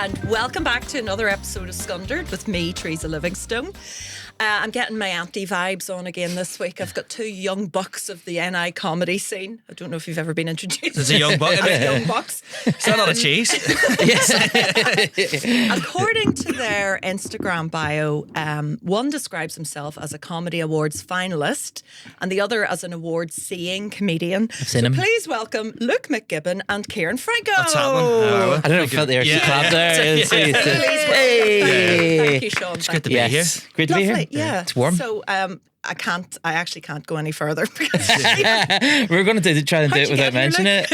And welcome back to another episode of Scundered with me, Teresa Livingstone. I'm getting my auntie vibes on again this week. I've got two young bucks of the NI comedy scene. I don't know if you've ever been introduced. There's a young buck. Young bucks. Is that not a cheese? Yes. According to their Instagram bio, one describes himself as a Comedy Awards finalist and the other as an awards-seeing comedian. I've seen him. Please welcome Luke McGibbon and Ciaran Franco. What's happening? I don't know if the clap there. Thank you, Sean. It's good to be here. Great to be here. Yeah. It's warm. So I actually can't go any further because We're going to try and do it without mentioning it.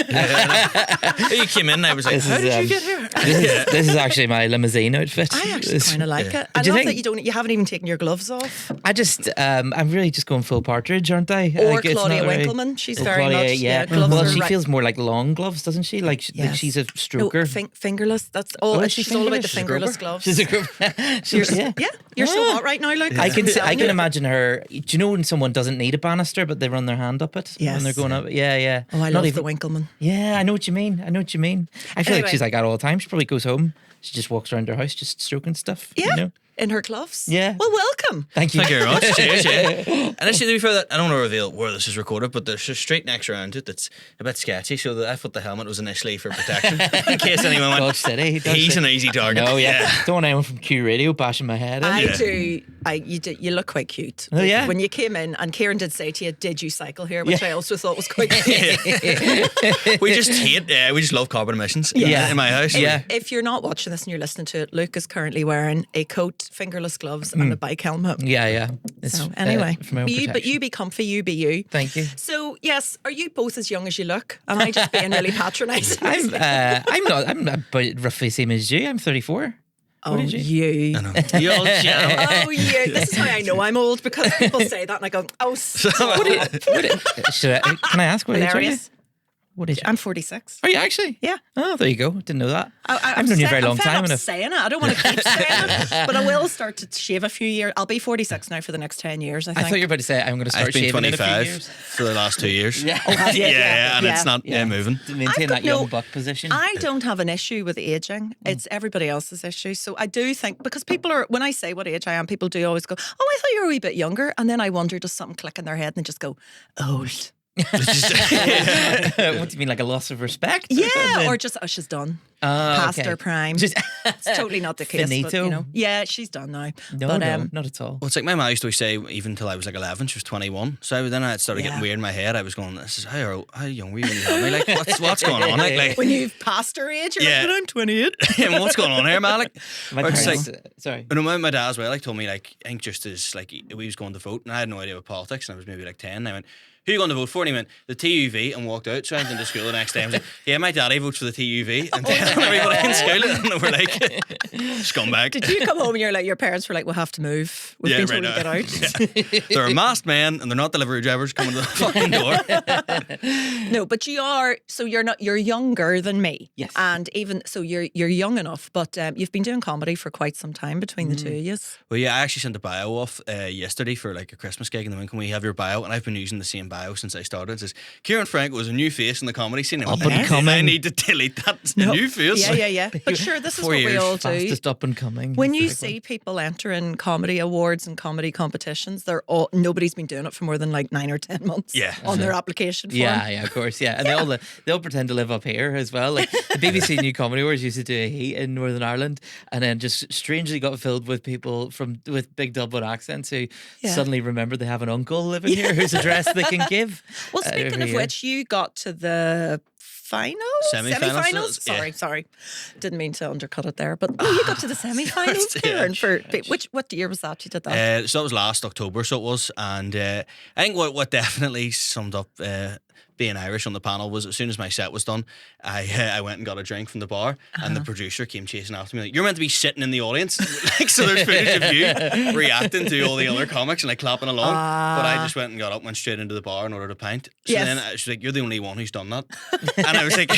You came in and I was like, how did you get here? This is actually my limousine outfit. I actually kind of like it. I Did you love think? that you haven't even taken your gloves off. I'm really just going full partridge, aren't I? Or Like, it's Claudia not very- Winkleman. She's Oh, very Claudia, much. yeah. Gloves Well, are she right. feels more like long gloves, doesn't she? Like Yes. she's a No, stroker. fingerless. That's all. Oh, is she she's all about the fingerless? fingerless gloves. She's a group. You're so hot right now, Luke. I can imagine her. Do you know when someone doesn't need a banister, but they run their hand up it Yes. when they're going up? Yeah. Oh, I Not love the Winkleman. Yeah, I know what you mean. I feel Anyway. like she's like that all the time. She probably goes home. She just walks around her house just stroking stuff. Yeah. You know? In her gloves. Yeah. Well, welcome. Thank you. Thank you very much. Cheers, yeah. And actually, to be fair, I don't want to reveal where this is recorded, but there's a straight next around it that's a bit sketchy. So I thought the helmet was initially for protection, in case anyone went. God City. He's an easy target. No, yeah. Don't want anyone from Q Radio bashing my head in. I Yeah. do. You look quite cute. Oh, yeah? When you came in, and Ciaran did say to you, "Did you cycle here?" Which I also thought was quite cute. We just love carbon emissions Yeah. in my house. Yeah. If you're not watching this and you're listening to it, Luke is currently wearing a coat, fingerless gloves, and a bike helmet. Yeah. It's, So anyway, for my own but protection. you be comfy, you be you. Thank you. So yes, are you both as young as you look? Am I just being really patronising? I'm not. I'm about roughly the same as you. I'm 34. Oh, did you? you. I know. You old jam. Oh, yeah. This is how I know I'm old because people say that and I go, oh, stop. Can I ask what age are you? Hilarious. What age? I'm 46. Are you actually? Yeah. Oh, there you go. Didn't know that. I'm I've known you a very I'm long fed time. up And saying it. I don't want to keep saying it, but I will start to shave a few years. I'll be 46 now for the next 10 years, I I think. thought you were about to say I'm going to start I've been shaving in a few 25 years. for the last 2 years. Yeah. have you? Yeah, and Yeah. it's not moving. To maintain I've got that young no- buck position. I don't have an issue with aging. It's everybody else's issue. So I do think, because people are, when I say what age I am, people do always go, oh, I thought you were a wee bit younger. And then I wonder, does something click in their head and they just go, old? What do you mean, like a loss of respect? Yeah, something? or just, oh, she's done. Past okay. her prime. Just- It's totally not the case. But, Finito. you know, yeah, she's done now. No, but, no, not at all. Well, it's like my mum used to always say, even till I was like 11, she was 21. So then I started getting Yeah. weird in my head. I was going, "This is how young were you when you had me? Like, what's going on? Like, When you've passed her age, you're Yeah. like, but I'm 28. what's going on here, man? Like, My or it's parents, like, sorry. but no, my dad as well, like, told me, like, I think just as, like, we was going to vote, and I had no idea about politics, and I was maybe like 10, and I went, who are you going to vote for? And he went, the TUV, and walked out. So I went into school the next day and was like, yeah, my daddy votes for the TUV. And telling everybody in school, and they were like, scumbag. Did you come home and you're like, your parents were like, we'll have to move. We've been told to get out. They're a masked men, and they're not delivery drivers coming to the fucking door. No, but you are, so you're younger than me. Yes. And even, so you're young enough, but you've been doing comedy for quite some time between the two of you. Well, yeah, I actually sent a bio off yesterday for like a Christmas gig, and then can we have your bio? And I've been using the same bio since I started. It says, Ciaran Franco was a new face in the comedy scene. Up and coming. I need to delete that new face. Yeah. But sure, this is 4 what we years, all do. Fastest up and coming. When you Big see one. people entering comedy awards and comedy competitions, nobody's been doing it for more than like 9 or 10 months Yeah. on their application form. Yeah, of course, yeah. And they all pretend to live up here as well. Like the BBC New Comedy Awards used to do a heat in Northern Ireland, and then just strangely got filled with people with big Dublin accents who Yeah. suddenly remember they have an uncle living here whose address they can give. Well, speaking every of year. which, you got to the Semi-finals? Sorry, Yeah. sorry. Didn't mean to undercut it there. But you got to the semi-finals, Ciaran, for what year was that you did that? So that was last October, so it was. And I think what definitely summed up being Irish on the panel was, as soon as my set was done, I went and got a drink from the bar, and the producer came chasing after me like, you're meant to be sitting in the audience. Like, so there's footage of you reacting to all the other comics and like clapping along. But I just went and got up, went straight into the bar and ordered a pint. So Yes. then she's like, you're the only one who's done that. And I was like,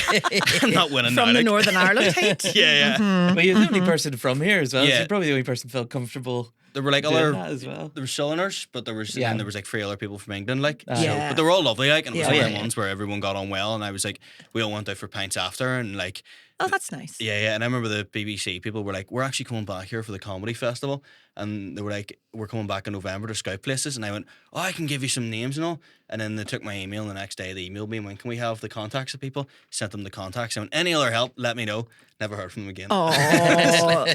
I'm not winning now. From the like. Northern Ireland heat? Yeah. Well, you're the only person from here as well. So Yeah. you're probably the only person felt comfortable There were like doing other, that as well. there were Southerners, but there was, Yeah. and there was like 3 other people from England, like, Yeah. but they were all lovely, like, and it was Yeah. one of Yeah. the ones where everyone got on well, and I was like, we all went out for pints after, and like, Oh, that's nice. Yeah. And I remember the BBC people were like, we're actually coming back here for the comedy festival. And they were like, we're coming back in November to scout places. And I went, oh, I can give you some names and all. And then they took my email, and the next day they emailed me and went, can we have the contacts of people? Sent them the contacts. I went, any other help, let me know. Never heard from them again. Oh,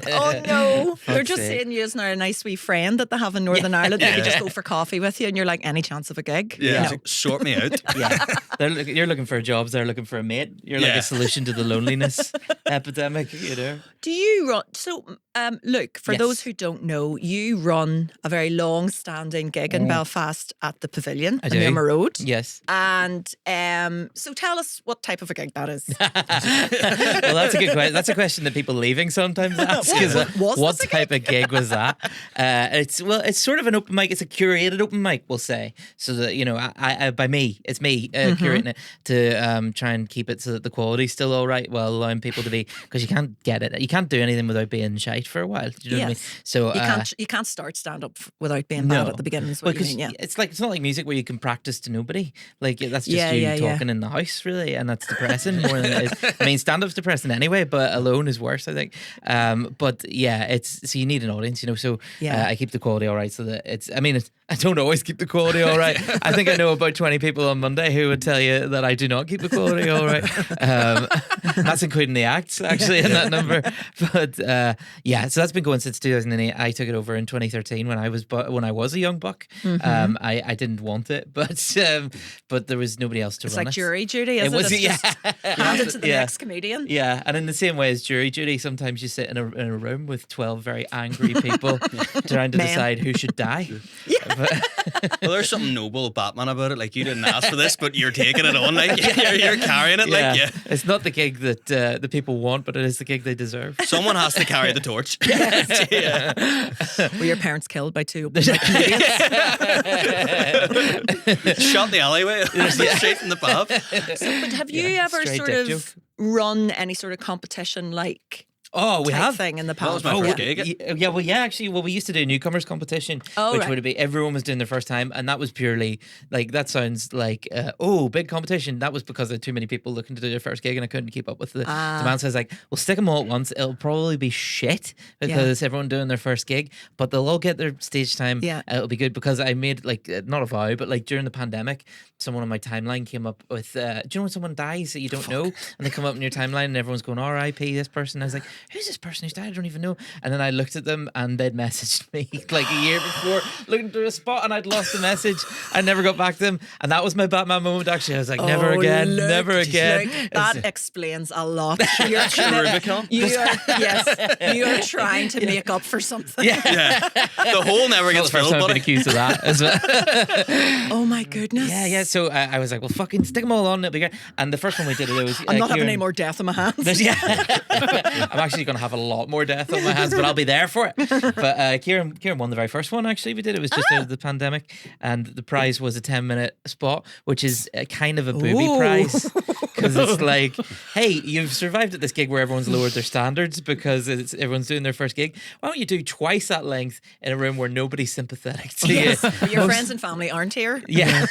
oh no. They're just sake. saying you as a nice wee friend that they have in Northern Ireland. They could just go for coffee with you, and you're like, any chance of a gig? Yeah, No. like, sort me out. Yeah, you're looking for jobs. They're looking for a mate. You're like Yeah. a solution to the loneliness epidemic. You know. Do you run? So, Luke, for Yes. those who don't know, you run a very long-standing gig in Belfast at the Pavilion on do. Newcomer Road. Yes. And so tell us what type of a gig that is. Well, that's a good question. That's a question that people leaving sometimes ask. What- Is was what this a type of gig was that? It's sort of an open mic. It's a curated open mic, we'll say. So that it's me curating it to try and keep it so that the quality's still all right, while allowing people to be, because you can't get it. You can't do anything without being shite for a while. Do you know what I mean? Yes. So You can't start stand up without being bad at the beginning. Is what you because mean, yeah. it's not like music where you can practice to nobody. Like that's just Yeah, you yeah, yeah. talking in the house, really, and that's depressing more than it is. I mean, stand-up's depressing anyway, but alone is worse, I think. But yeah, it's so you need an audience, So Yeah. I keep the quality all right, so that it's. I mean, I don't always keep the quality all right. I think I know about 20 people on Monday who would tell you that I do not keep the quality all right. That's including the acts actually in that number. But yeah, so that's been going since 2008. I took it over in 2013 when I was a young buck. I didn't want it, but there was nobody else to It's run like it. jury duty, is it? It's Yeah. just hand it to the Yeah. next comedian. Yeah, and in the same way as jury duty, sometimes you sit in a room with 12 very angry people trying to Men. decide who should die. Well, there's something noble Batman about it. Like, you didn't ask for this, but you're taking it on. Like, you're carrying it. Like, yeah. It's not the gig that the people want, but it is the gig they deserve. Someone has to carry the torch. Were your parents killed by two open mic comedians? Shot in the alleyway. Straight from the pub. But have you Yeah, ever straight sort dick of joke. run any sort of competition like Oh, we type have. thing in the That past? was my first gig. Actually, we used to do a newcomers competition, Oh, which right. would be everyone was doing their first time, and that was purely like that sounds like big competition. That was because there were too many people looking to do their first gig, and I couldn't keep up with the demand. So I was like, we'll stick them all at once. It'll probably be shit because everyone doing their first gig, but they'll all get their stage time. Yeah. It'll be good because I made not a vow, but like during the pandemic, someone on my timeline came up with, do you know when someone dies that you don't know, and they come up in your timeline and everyone's going, R.I.P. this person. I was like, who's this person who's died? I don't even know. And then I looked at them and they'd messaged me like a year before looking through a spot, and I'd lost the message. I never got back to them, and that was my Batman moment. Actually, I was like, never again, Look, never again. look, that explains a lot. You're Rubicon. you are trying to make up for something. Yeah. The hole never Not gets the first filled, time I've been buddy. accused of that as well. Oh my goodness. Yeah. So I was like, well, fucking stick them all on. It'll be great. And the first one we did, it was I'm not having Ciaran- any more death on my hands. Yeah. I'm actually going to have a lot more death on my hands, but I'll be there for it. But Ciaran won the very first one, actually. We did. It was just out of the pandemic. And the prize was a 10-minute spot, which is kind of a booby Ooh. prize. Because it's like, hey, you've survived at this gig where everyone's lowered their standards because everyone's doing their first gig. Why don't you do twice that length in a room where nobody's sympathetic to Yes, you? but your friends and family aren't here. Yeah.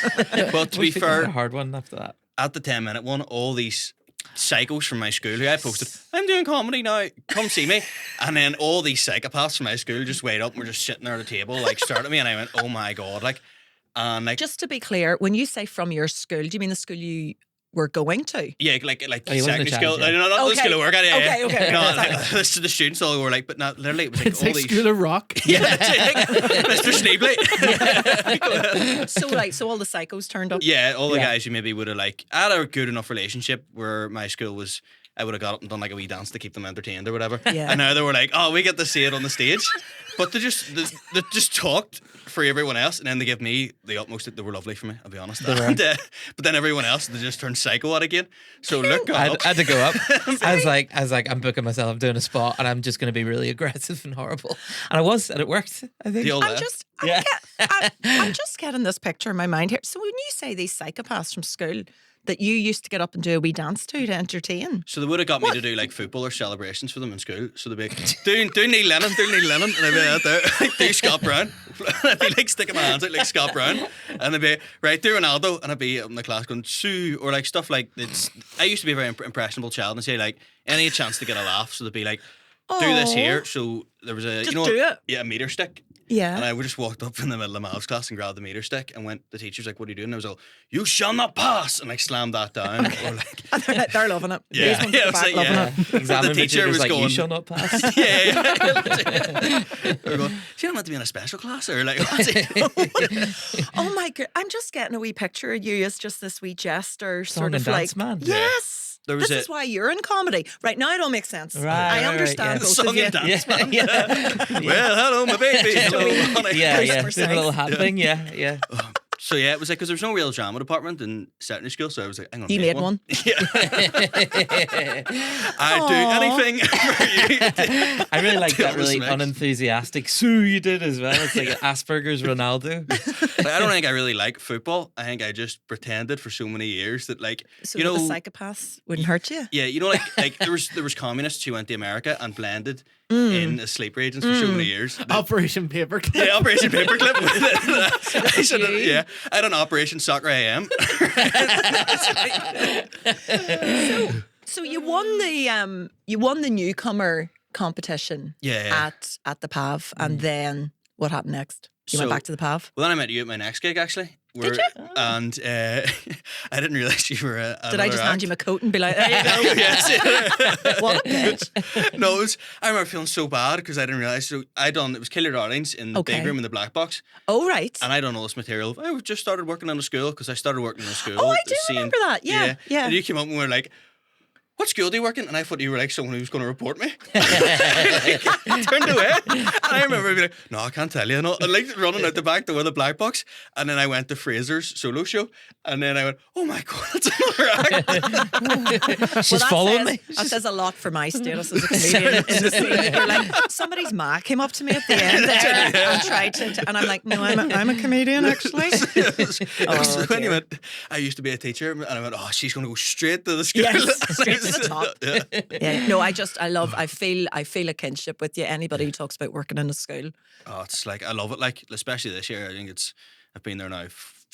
Well, to be Most people had fair, a hard one after that. at the 10-minute one, all these psychos from my school who I posted, I'm doing comedy now, come see me. And then all these psychopaths from my school just wait up and were just sitting there at the table, like staring at me, and I went, oh my God, like, and like, Just to be clear, when you say from your school, do you mean the school you were going to? yeah, like you wasn't secondary a school, child, yeah. no, not the Okay. school of work, yeah. Okay. No, Sorry. like, the students all were like, but not literally, it was like It's all like these. School of Rock. Yeah, Mr. Schneebly. So all the psychos turned up. Yeah, all the Yeah. guys who maybe would have like had a good enough relationship where my school was, I would have got up and done like a wee dance to keep them entertained or whatever. Yeah. And now they were like, oh, we get to see it on the stage. But they just talked for everyone else, and then they give me the utmost. They were lovely for me, I'll be honest. And, but then everyone else, they just turned psycho at again. So look, I up. had to go up. I was like, I'm booking myself. I'm doing a spot, and I'm just going to be really aggressive and horrible. And I was, and it worked. I think. The old I'm just getting this picture in my mind here. So when you say these psychopaths from school, that you used to get up and do a wee dance to entertain? So they would have got me to do like football or celebrations for them in school. So they'd be like, do Neil Lennon, and I'd be out there, do Scott Brown. I'd be like sticking my hands out like Scott Brown. And they'd be, right, do Ronaldo. And I'd be up in the class going, Sue, or like stuff like this. I used to be a very impressionable child and say like, any chance to get a laugh. So they'd be like, do this here. So there was a, Just you know, do it. yeah, a meter stick. Yeah. And I would just walked up in the middle of Mal's class and grabbed the meter stick and went, the teacher's like, what are you doing? And I was all, you shall not pass. And I slammed that down. Or like, And they're loving it. Yeah. These ones at the back Yeah, loving yeah. it. Exam The teacher invigilator's was like, you going- shall not pass. yeah. They were going, so you're not meant to be in a special class or like, what's it? Oh my god! I'm just getting a wee picture of you as just this wee jester, Song sort and of dance like man. yes. There was This a- is why you're in comedy right now. It all makes sense. Right, I right, understand right, both Song of you. and dance. Yeah. Well, hello, my baby. Hello, honey. Yeah, First yeah. for Doing a little sex. hat thing. Yeah, yeah. So yeah, it was like, because there was no real drama department in secondary school, so I was like, I'm gonna You make made one. Yeah. I'd do anything for you. I really like that really Respect. unenthusiastic Sue you did as well. It's like Asperger's Ronaldo. Like, I don't think I really like football. I think I just pretended for so many years that like, So you that know, the psychopaths wouldn't hurt you. yeah, you know, like there was communists who went to America and blended in the sleep agents for so many years. Operation Paperclip. Yeah, Operation Paperclip. I should have, you. yeah, I had an Operation Soccer AM. So you won the newcomer competition Yeah. at the PAV, and then what happened next? You went So- back to the PAV. Well, then I met you at my next gig actually. Did you? And I didn't realise you were a. Did I just hand you my coat and be like, there you go? Yes. What a bitch. No, I remember feeling so bad because I didn't realise. So it was Kill Your Darlings in the Okay. big room in the black box. Oh, right. And I done all this material. I just started working in a school because I started working in a school. Oh, I do seeing- remember that. Yeah. And you came up and were like, what school do you work in? And I thought you were like someone who was going to report me. I turned away. And I remember being like, no, I can't tell you. And like running out the back door of the black box. And then I went to Fraser's solo show. And then I went, oh my God, that's another act. She's that following says, me. That says a lot for my status as a comedian in the scene. You're like, somebody's ma came up to me at the end there and tried to, and I'm like, no, I'm a comedian actually. Oh, When you dear. went, I used to be a teacher. And I went, oh, she's going to go straight to the school. Yes, straight to the top. Yeah. Yeah, no, I feel a kinship with you. Anybody who talks about working in a school. Oh, it's like, I love it. Like, especially this year. I think I've been there now.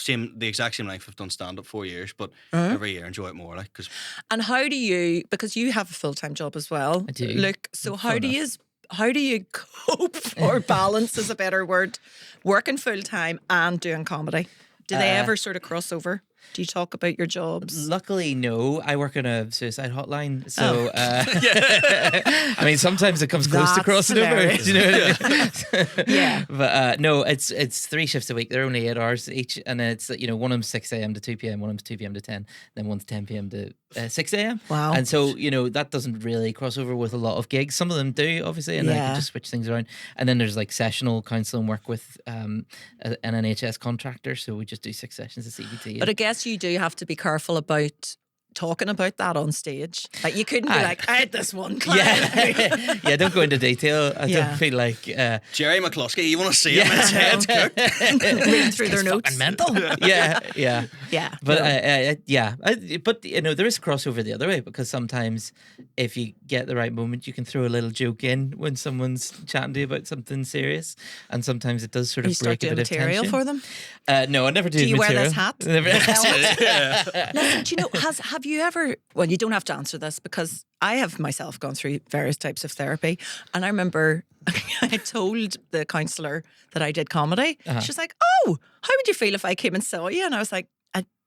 The exact same length I've done stand up 4 years, but every year I enjoy it more. Like, because And how do you? Because you have a full time job as well. I do. Look, so how do enough. you cope or balance is a better word, working full time and doing comedy? Do they ever sort of cross over? Do you talk about your jobs? Luckily, no. I work on a suicide hotline, so I mean, sometimes it comes close to That's crossing over. hilarious. Do you know what I mean? Yeah. But no, it's 3 shifts a week. They're only 8 hours each, and it's one of them's 6 a.m. to 2 p.m., one of them's 2 p.m. to 10, then one's 10 p.m. to 6 a.m. Wow. And so that doesn't really cross over with a lot of gigs. Some of them do, obviously, and I Yeah. can just switch things around. And then there's like sessional counselling work with an NHS contractor, so we just do 6 sessions of CBT. But I guess you do have to be careful about talking about that on stage. Like you couldn't be Aye. like, I had this one client. yeah, yeah. Don't go into detail. I Yeah. don't feel like Jerry McCluskey, you want to see him? Yeah. His head's cooked. Reading through their notes. fucking mental. yeah. Yeah. But no. but there is crossover the other way, because sometimes if you get the right moment, you can throw a little joke in when someone's chatting to you about something serious, and sometimes it does sort You of start break a doing bit material of tension. for them. No, I never do. Do you wear material. this hat? Never- Listen, do you know, have you ever, well, you don't have to answer this because I have myself gone through various types of therapy. And I remember I told the counsellor that I did comedy. She's like, oh, how would you feel if I came and saw you? And I was like,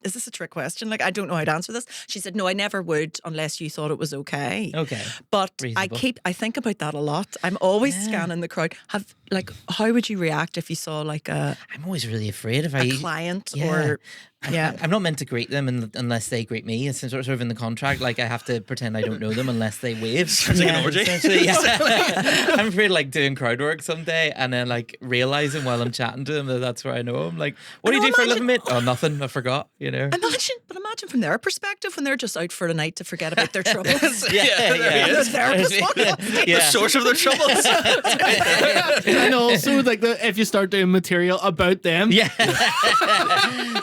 is this a trick question? Like, I don't know how to answer this. She said, no, I never would unless you thought it was okay. Okay. But Reasonable. I think about that a lot. I'm always scanning the crowd. How would you react if you saw like a I'm always really afraid if client Yeah. or, yeah. I'm not meant to greet them unless they greet me. It's sort of in the contract. Like, I have to pretend I don't know them unless they wave. Sounds like an orgy. Essentially, yeah. I'm afraid like doing crowd work someday and then like realizing while I'm chatting to them that that's where I know them. Like, what do you No, do for a imagine- living, mate? Oh, nothing. I forgot. Imagine imagine from their perspective when they're just out for a night to forget about their troubles? Yeah. The therapist walking The source of their troubles. And also, like, if you start doing material about them. Yeah.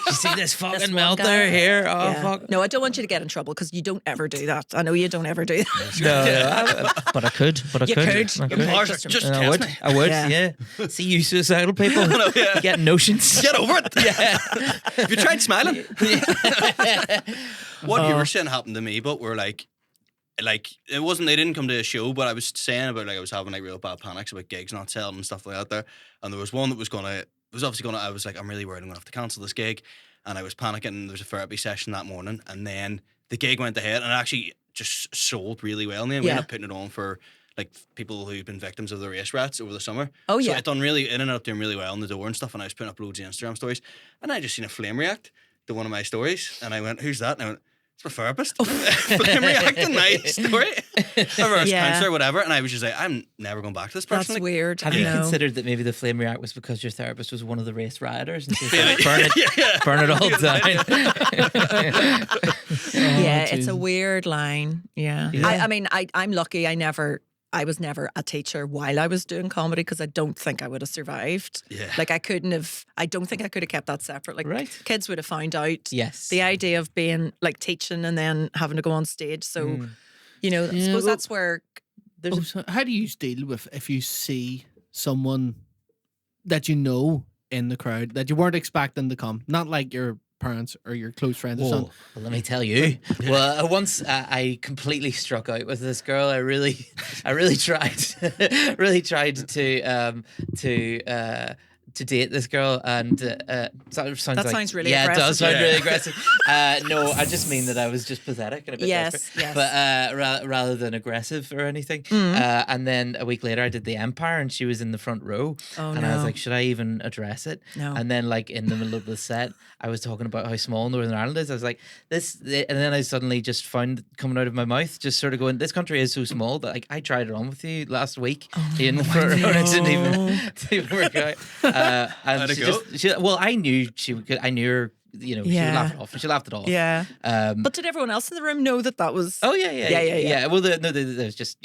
You see this fucking one guy. melter here? Oh, Yeah. fuck. No, I don't want you to get in trouble because you don't ever do that. I know you don't ever do that. No, but I could. You could. I could. Mars, just And I test would. me. I would. Yeah. Yeah. See you suicidal people. Yeah. Get notions. Get over it. Yeah. Have you tried smiling? What you were saying happened to me, but we're like it wasn't. They didn't come to a show, but I was saying about like I was having like real bad panics about gigs not selling and stuff like that there. And there was one that was gonna. It was obviously gonna. I was like, I'm really worried I'm gonna have to cancel this gig, and I was panicking. There was a therapy session that morning, and then the gig went ahead, and it actually just sold really well. And then we ended up putting it on for like people who've been victims of the race rats over the summer. Oh, so yeah. it ended up doing really well in the door and stuff. And I was putting up loads of Instagram stories, and I just seen a flame react to one of my stories, and I went, "Who's that?" And I went, "It's my therapist." Flame reacting my story, or a counsellor, whatever. And I was just like, "I'm never going back to this person." That's weird. Have I you know. considered that maybe the flame react was because your therapist was one of the race rioters and she was like, burn it all down? Yeah, it's a Jesus. weird line. Yeah. Yeah. I mean, I'm lucky I was never a teacher while I was doing comedy because I don't think I would have survived. Yeah. Like I don't think I could have kept that separate. Like Right. kids would have found out Yes. the idea of being like teaching and then having to go on stage. So, you know, I Yeah, suppose well- that's where There's Oh, so how do you deal with if you see someone that you know in the crowd that you weren't expecting to come? Not like your parents or your close friends or something. Well, let me tell you. Well, once I completely struck out with this girl. I really tried, to date this girl, and sounds sounds really yeah, it does aggressive. sound really aggressive. No, I just mean that I was just pathetic and a bit Yes, desperate. yes. But rather than aggressive or anything. And then a week later, I did the Empire, and she was in the front row, Oh, and I was no. like, should I even address it? No. And then, like in the middle of the set, I was talking about how small Northern Ireland is. I was like, and then I suddenly just found coming out of my mouth, just sort of going, this country is so small that like I tried it on with you last week in the front row, and it didn't even work out. And How'd it go? well, I knew she would. I knew her. You know, she would laugh it off. She laughed it off. yeah. Um, But did everyone else in the room know that was? Oh yeah. Well, there's just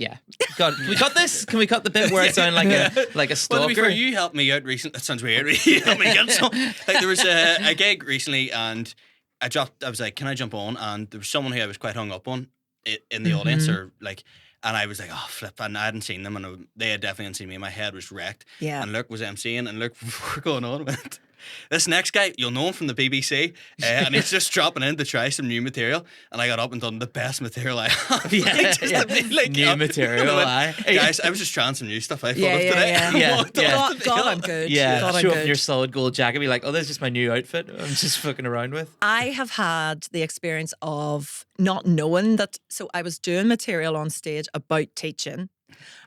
God, can we cut this? Can we cut the bit where I sound like a Well, to stalker? be fair, you helped me out recently. That sounds weird. You helped me get some. Like there was a gig recently, and I was like, "Can I jump on?" And there was someone who I was quite hung up on in the audience, or like, and I was like, "Oh flip!" And I hadn't seen them, and they had definitely hadn't seen me. My head was wrecked. Yeah. And Luke was emceeing, and Luke, we're going on with. This next guy, you'll know him from the BBC, and he's just dropping in to try some new material. And I got up and done the best material I have. New material, aye. Guys, I was just trying some new stuff I thought Yeah, of yeah, today. yeah. Yeah, Walked yeah. off the God, field. I'm good. Yeah, God, I'm show up good. in your solid gold jacket, be like, "Oh, this is just my new outfit. I'm just fucking around with." I have had the experience of not knowing that. So I was doing material on stage about teaching,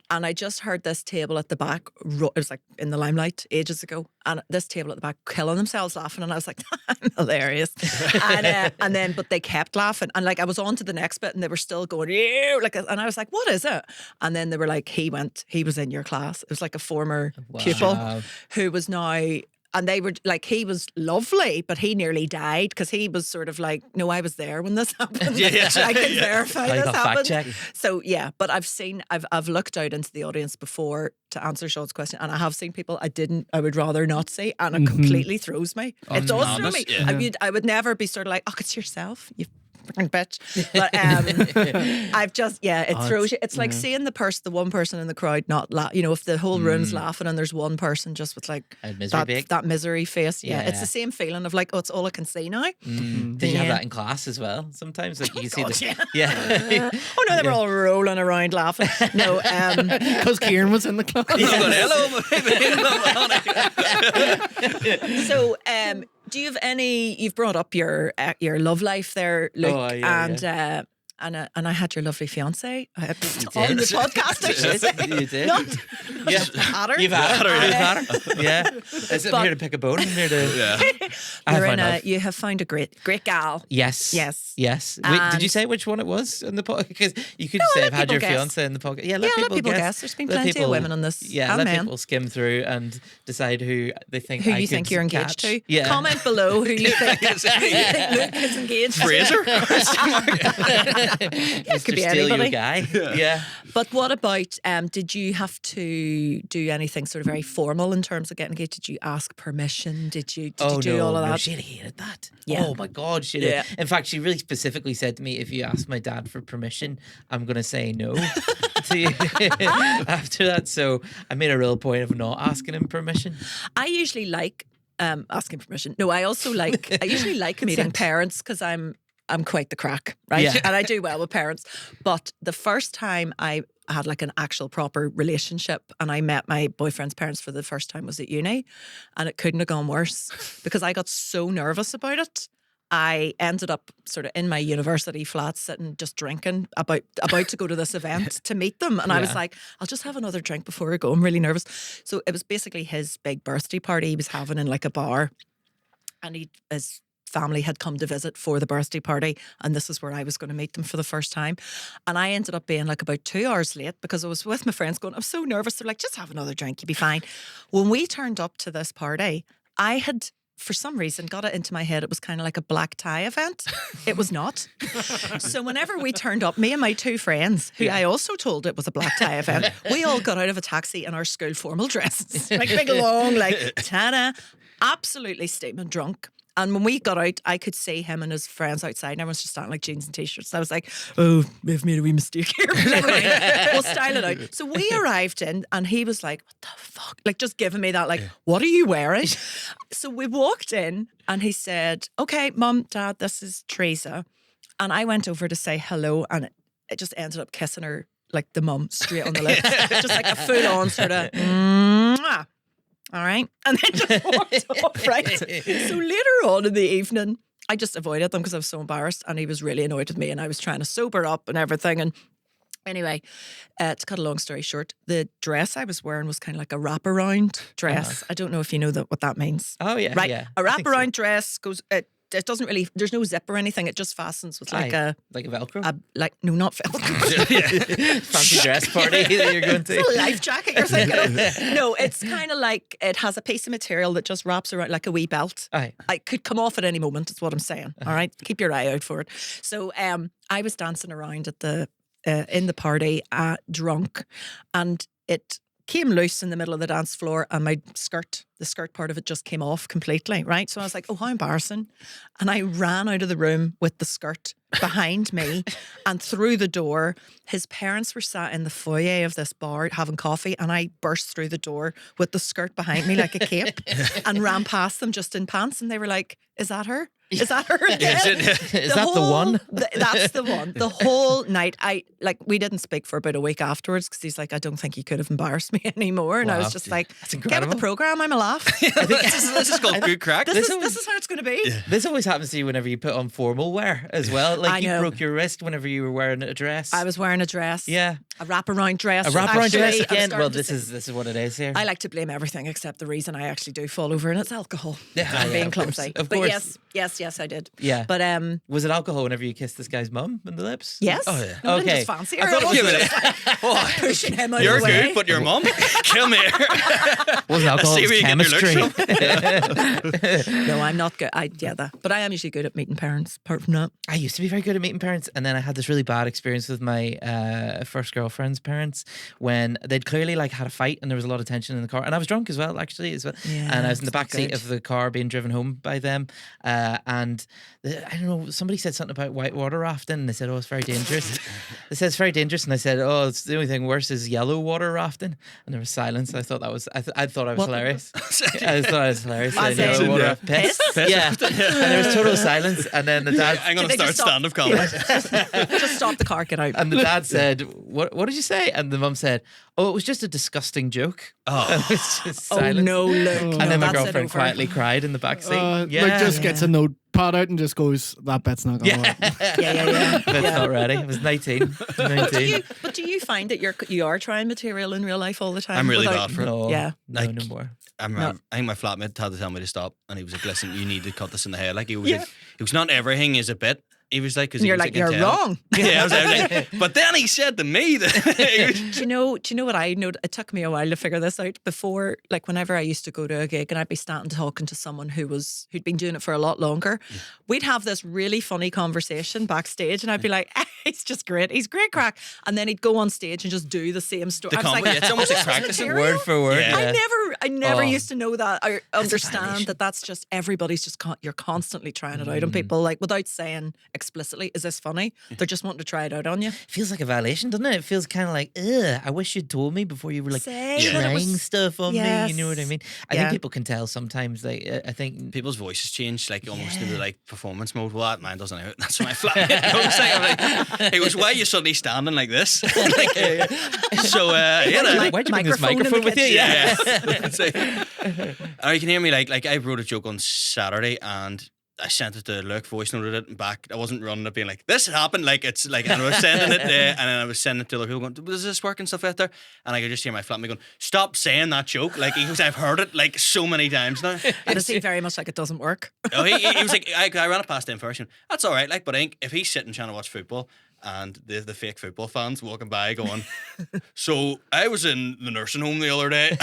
and I just heard this table at the back. It was like in the limelight ages ago, and this table at the back killing themselves laughing, and I was like, "I'm hilarious." And then, but they kept laughing, and like I was on to the next bit, and they were still going, "Ew," like, and I was like, "What is it?" And then they were like, "He was in your class." It was like a former pupil who was now. And they were like, he was lovely, but he nearly died because he was sort of like, "No, I was there when this happened. Yeah. I can verify I this got happened." fact-checked. So yeah, but I've looked out into the audience before to answer Sean's question, and I have seen people I would rather not see, and it completely throws me. It does throw madness, me. yeah. I would never be sort of like, "Oh, it's yourself, you fucking bitch." But I've just it throws you. It's like seeing the one person in the crowd not laugh. You know, if the whole room's laughing and there's one person just with like A misery bake. that misery face. Yeah, it's Yeah. the same feeling of like, "Oh, it's all I can see now." Did you have Yeah. that in class as well? Sometimes, like you see God, the yeah. Oh no, they were all rolling around laughing. No, Because Ciaran was in the class. I'm going, hello. so do you have any? You've brought up your love life there, Luke, Oh, yeah, and I had your lovely fiance on the podcast. I should say. You did. Not Yeah. had her. You've had her. Yeah. I'm here to pick a bone. I'm here to. Yeah. You have found a great gal. Yes. Yes. Yes. Wait, did you And- say which one it was in the podcast? Because you could No, say let I've had people your guess. fiance in the podcast. Yeah, Let people guess. There's been Let plenty of people- women on this. Yeah, and let men. people skim through and decide who they think Who I you could think you're engaged catch. to? Yeah. Comment below who you think, Luke is engaged to. Fraser? It could be Steal you anybody. guy. Yeah. But what about, did you have to do anything sort of very formal in terms of getting engaged? Did you ask permission? Did you do all of that? No, she'd have hated that. Yeah. Oh my God, she'd have. In fact, she really specifically said to me, if you ask my dad for permission, I'm going to say no to you after that. So I made a real point of not asking him permission. I usually like asking permission. No, I usually like meeting parents because I'm quite the crack, right? Yeah. And I do well with parents. But the first time I had like an actual proper relationship and I met my boyfriend's parents for the first time was at uni, and it couldn't have gone worse because I got so nervous about it. I ended up sort of in my university flat sitting just drinking about to go to this event to meet them. And I was Yeah. like, I'll just have another drink before I go. I'm really nervous. So it was basically his big birthday party he was having in like a bar. And his family had come to visit for the birthday party. And this is where I was going to meet them for the first time. And I ended up being like about 2 hours late because I was with my friends going, I'm so nervous. They're like, just have another drink. You'll be fine. When we turned up to this party, I had, for some reason, got it into my head it was kind of like a black tie event. It was not. So whenever we turned up, me and my two friends, who I also told it was a black tie event, we all got out of a taxi in our school formal dresses. Like big long, like ta-da, absolutely steaming drunk. And when we got out, I could see him and his friends outside, and everyone's just standing like jeans and t-shirts. I was like, oh, we've made a wee mistake here. But never mind. We'll style it out. So we arrived in, and he was like, what the fuck? Like, just giving me that, like, what are you wearing? So we walked in, and he said, okay, Mum, Dad, this is Teresa. And I went over to say hello, and it just ended up kissing her, like the mum, straight on the lips. Just like a full-on sort of, mwah. All right. And then just walked off, right? So later on in the evening, I just avoided them because I was so embarrassed and he was really annoyed with me and I was trying to sober up and everything. And anyway, to cut a long story short, the dress I was wearing was kind of like a wraparound dress. I don't know if you know what that means. Oh, yeah. Right? Yeah. A I think so. wraparound dress goes... It doesn't really, there's no zip or anything. It just fastens with like Aye. Like a Velcro? no, not Velcro. Fancy dress party that you're going to. It's a life jacket you're thinking of. No, it's kind of like it has a piece of material that just wraps around like a wee belt. Aye. I could come off at any moment, is what I'm saying. All right, keep your eye out for it. So I was dancing around at the in the party, drunk, and it came loose in the middle of the dance floor, and my skirt, the skirt part of it, just came off completely. Right, so I was like, "Oh, how embarrassing!" And I ran out of the room with the skirt behind me, and through the door. His parents were sat in the foyer of this bar having coffee, and I burst through the door with the skirt behind me like a cape, and ran past them just in pants, and they were like, "Is that her? Is that her again?" Is that the one? That's the one. The whole night, we didn't speak for about a week afterwards because he's like, I don't think you could have embarrassed me anymore. And I Wow. was just like, That's get with incredible. the program, I'm a laugh. This is called good crack. This is how it's going to be. This always happens to you whenever you put on formal wear as well. Like I you know. broke your wrist whenever you were wearing a dress. I was wearing a dress. Yeah. A wraparound dress. A wraparound Actually, dress I'm again. starting Well, to this see- is what it is here. I like to blame everything except the reason I actually do fall over, and it's alcohol. Yeah, I'm yeah, being of course, clumsy. of But course. yes, I did. Yeah. But Was it alcohol whenever you kissed this guy's mum in the lips? yes. Oh yeah. No, I didn't Okay. just fancy her. I thought it I was- wasn't Oh, pushing him out you're of the way. good, but your mum? Come here. Wasn't alcohol, See it was where you get your chemistry. looks No, I'm not good. But I am usually good at meeting parents. Apart from that, I used to be very good at meeting parents, and then I had this really bad experience with my first girlfriend's parents when they'd clearly like had a fight and there was a lot of tension in the car, and I was drunk as well, actually, Yeah, and I was in the it's not back seat good. of the car being driven home by them, and I don't know, somebody said something about whitewater rafting, and they said, "Oh, it's very dangerous." They said it's very dangerous, and I said, "Oh, it's the only thing worse is yellow water rafting," and there was silence. I thought that was I thought I was What? hilarious. I thought I was hilarious. As Saying yellow in, water yeah. raft- piss. Piss? Yeah, and there was total silence, and then the dad. I'm going to Did they start just stop? stand-up comedy. just stop the car, get out. And the dad said, "What what did you say? And the mum said, oh, it was just a disgusting joke. Oh. And it was just Oh silence. no, Luke. And no, then my that's it girlfriend over. quietly cried in the back seat. Like just gets a notepad out and just goes, that bit's not going to work. Yeah. But it's not ready. It was 19. 19. But do you find that you are trying material in real life all the time? I'm really without- bad for it. No, Yeah. no more. I think my flatmate had to tell me to stop, and he was like, "Listen, you need to cut this in the head." Like he was like, "It was not everything is a bit." He was like, "Because And you're like, you're wrong. Yeah, I was like, but then he said to me that. Do you know what I know? It took me a while to figure this out. Before, like whenever I used to go to a gig and I'd be standing talking to someone who'd been doing it for a lot longer, we'd have this really funny conversation backstage, and I'd be like, "He's just great. He's great crack." And then he'd go on stage and just do the same story. The I was comedy, it's almost like "This is practicing material?" Word for word. Yeah. Yeah. I never Oh. used to know that. I understand violation. that that's just everybody's just you're constantly trying it out on people, like without saying explicitly, "Is this funny?" They're just wanting to try it out on you. Feels like a violation, doesn't it? It feels kind of like, ugh, I wish you'd told me before you were like Say that it trying was- stuff on me. You know what I Yes. mean? I Yeah. think people can tell sometimes. Like, I think People's voices change, like almost into like performance mode. Well, mine doesn't. That's what my flatmate goes like. I'm like, he goes, "Why are you suddenly standing like this?" Like, so Like, why'd you bring this microphone in the microphone with you? kitchen. Yeah. It's like- or you can hear me like I wrote a joke on Saturday and I sent it to Luke, voice noted it and back. I wasn't running it being like, "This happened," like it's like, and I was sending it and then I was sending it to other people going, "Does this work and stuff out there?" And I could just hear my flatmate going, "Stop saying that joke." Like he goes, "I've heard it like so many times now." And is he very much like it doesn't work? Oh, he was like, I ran it past him first. And that's all right. Like, but I think if he's sitting trying to watch football and the fake football fans walking by going, "So I was in the nursing home the other day."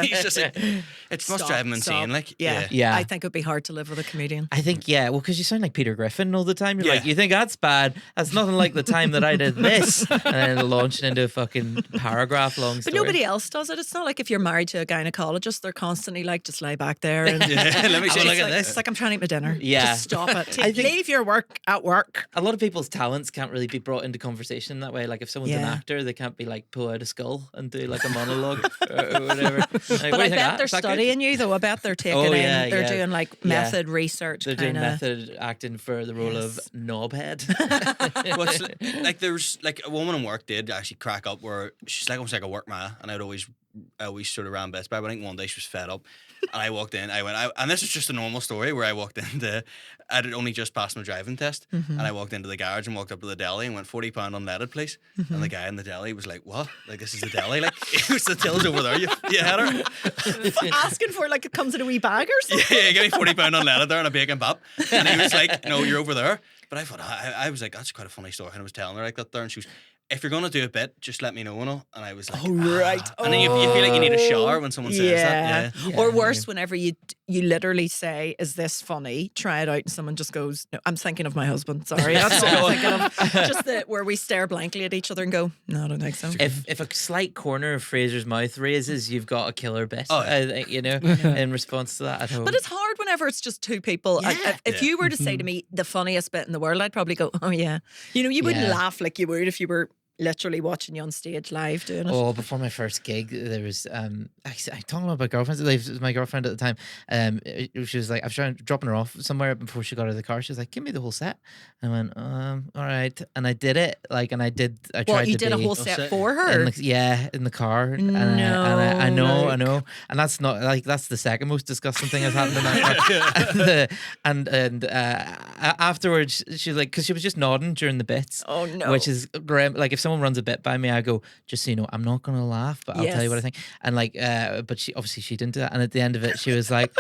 He's just like, it must Stop, drive him insane. stop. Like, Yeah. Yeah. I think it'd be hard to live with a comedian. I think, yeah, well, because you sound like Peter Griffin all the time. You're Yeah. like, you think that's bad? That's nothing like the time that I did this. And then launching into a fucking paragraph long But story. nobody else does it. It's not like if you're married to a gynecologist, they're constantly like, just lie back there. And Yeah, let me see. Look it's at like, this. It's like I'm trying to eat my dinner. Yeah. Just stop it. I think- Leave your work at work. A lot of people's talents can't really be brought into conversation in that way. Like if someone's an Yeah. actor, they can't be like pull out a skull and do like a monologue or whatever. Like, But what do I you think? bet they're Is that good? studying you though. I bet they're taking Oh, in, yeah, they're yeah. doing like Yeah. method research. They're doing kinda. method acting for the role of knobhead. Well, it's like there's like a woman in work did actually crack up where she's like almost like a work ma, and I always sort of ran best by. But I think one day she was fed up, and I walked in. And this is just a normal story where I walked into. I'd only just passed my driving test, and I walked into the garage and walked up to the deli and went £40 unleaded, please. And the guy in the deli was like, "What? Like this is the deli? Like it was the till's over there. You had her." Asking for it like it comes in a wee bag or something. Yeah, give me £40 unleaded there and a bacon bap. And he was like, "No, you're over there." But I thought, I was like, that's quite a funny story. And I was telling her like that there, and she was, "If you're going to do a bit, just let me know and all." And I was like, Oh, right. And then you feel like you need a shower when someone says that. Yeah. Or worse, whenever you literally say, "Is this funny?" Try it out, and someone just goes, "No, I'm thinking of my husband." Sorry, that's what I'm thinking of. Just where we stare blankly at each other and go, "No, I don't think so." If a slight corner of Fraser's mouth raises, you've got a killer bit. Oh, yeah. I think, you know, in response to that at home. But it's hard whenever it's just two people. If you were to say to me the funniest bit in the world, I'd probably go, "Oh yeah." You know, you wouldn't Yeah. laugh like you would if you were literally watching you on stage live doing it. Oh, before my first gig, there was I talking about my girlfriend. It was my girlfriend at the time. She was like, I was dropping her off somewhere before she got out of the car. She was like, "Give me the whole set." And I went, all right. And I did it. Like, and I tried What, you to did a be whole set for her? in the car. And No, I know, Luke. and that's not like that's the second most disgusting thing that's happened in that car. and afterwards, she was like, because she was just nodding during the bits. Oh, no. Which is grim. Like if someone runs a bit by me, I go, "Just so you know, I'm not gonna laugh, but I'll tell you what I Yes. think." And like, but she didn't do that. And at the end of it, she was like,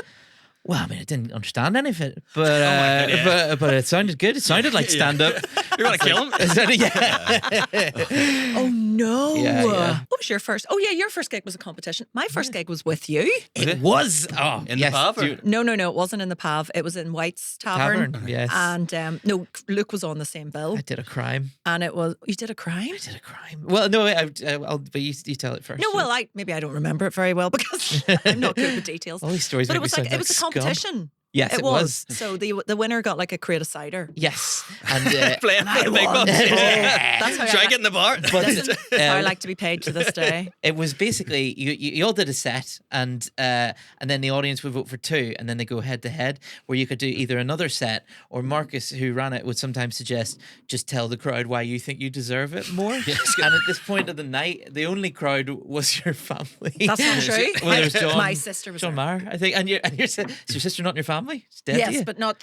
"Well, I mean, I didn't understand any of it, but God, yeah. but it sounded good. It sounded like stand up." You're going to kill him? It sounded- yeah. Oh no! Yeah, yeah. What was your first? Oh yeah, your first gig was a competition. My first gig was with you. It was. Oh, In yes, the pub? Or? dude. No, it wasn't in the Pav. It was in White's Tavern. Yes. And no, Luke was on the same bill, I did a crime. and it was you did a crime. I did a crime. Well, no, I'll but you tell it first. No, well, maybe I don't remember it very well because I'm not good with details. All these stories But make it was me like sound it was a scum. competition. Yes, it was. So the winner got like a crate of cider. Yes, and Playing for the big won. bucks. That's how Try get in the bar. Listen, that's how I like to be paid to this day. it was basically you all did a set, and then the audience would vote for two, and then they go head to head, where you could do either another set, or Marcus, who ran it, would sometimes suggest just tell the crowd why you think you deserve it more. And at this point of the night, the only crowd was your family. That's not true. Well, there was John, My sister was John there. Maher, I think, and is your sister not in your family? She's dead to Yes, you. but not.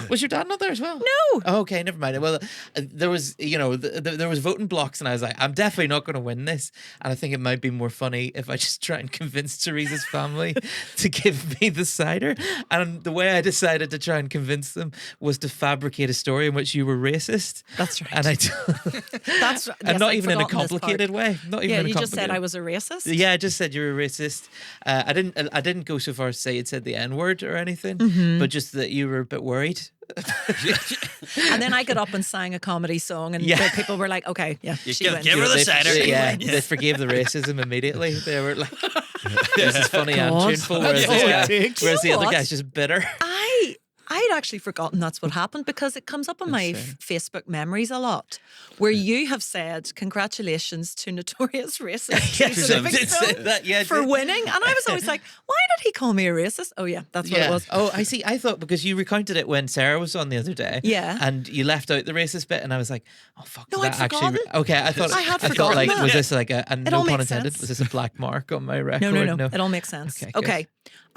Was your dad not there as well? No. Oh, okay, never mind. Well, there was, there was voting blocks, and I was like, I'm definitely not going to win this. And I think it might be more funny if I just try and convince Teresa's family to give me the cider. And the way I decided to try and convince them was to fabricate a story in which you were racist. That's right. And That's right. and Yes, not I'd even in a forgotten this part. complicated way. Not even Yeah, in a you just said complicated- I was a racist. Yeah, I just said you were a racist. I didn't go so far as to say it said the N word or anything, but just that you were a bit worried. And then I got up and sang a comedy song, and Yeah. the people were like, "Okay, yeah, You she give- wins." give her the They- cider. Yeah, they forgave the racism immediately. They were like, "This is funny and God. tuneful," whereas, That's all it this guy, takes. whereas You the know other what? guy's just bitter. I'd actually forgotten that's what happened, because it comes up on my That's Facebook memories a lot, where you have said congratulations to notorious racist Teresa Livingstone That, yeah, for winning, and I was always like, why did he call me a racist? Oh yeah, that's what it was. Oh, I see. I thought because you recounted it when Sarah was on the other day. Yeah. And you left out the racist bit, and I was like, oh fuck. No, did I'd that actually? forgotten. Okay, I thought. I had thought forgotten like that. was this like a no all pun makes intended? sense. Was this a black mark on my record? No. It all makes sense. Okay, good. Okay.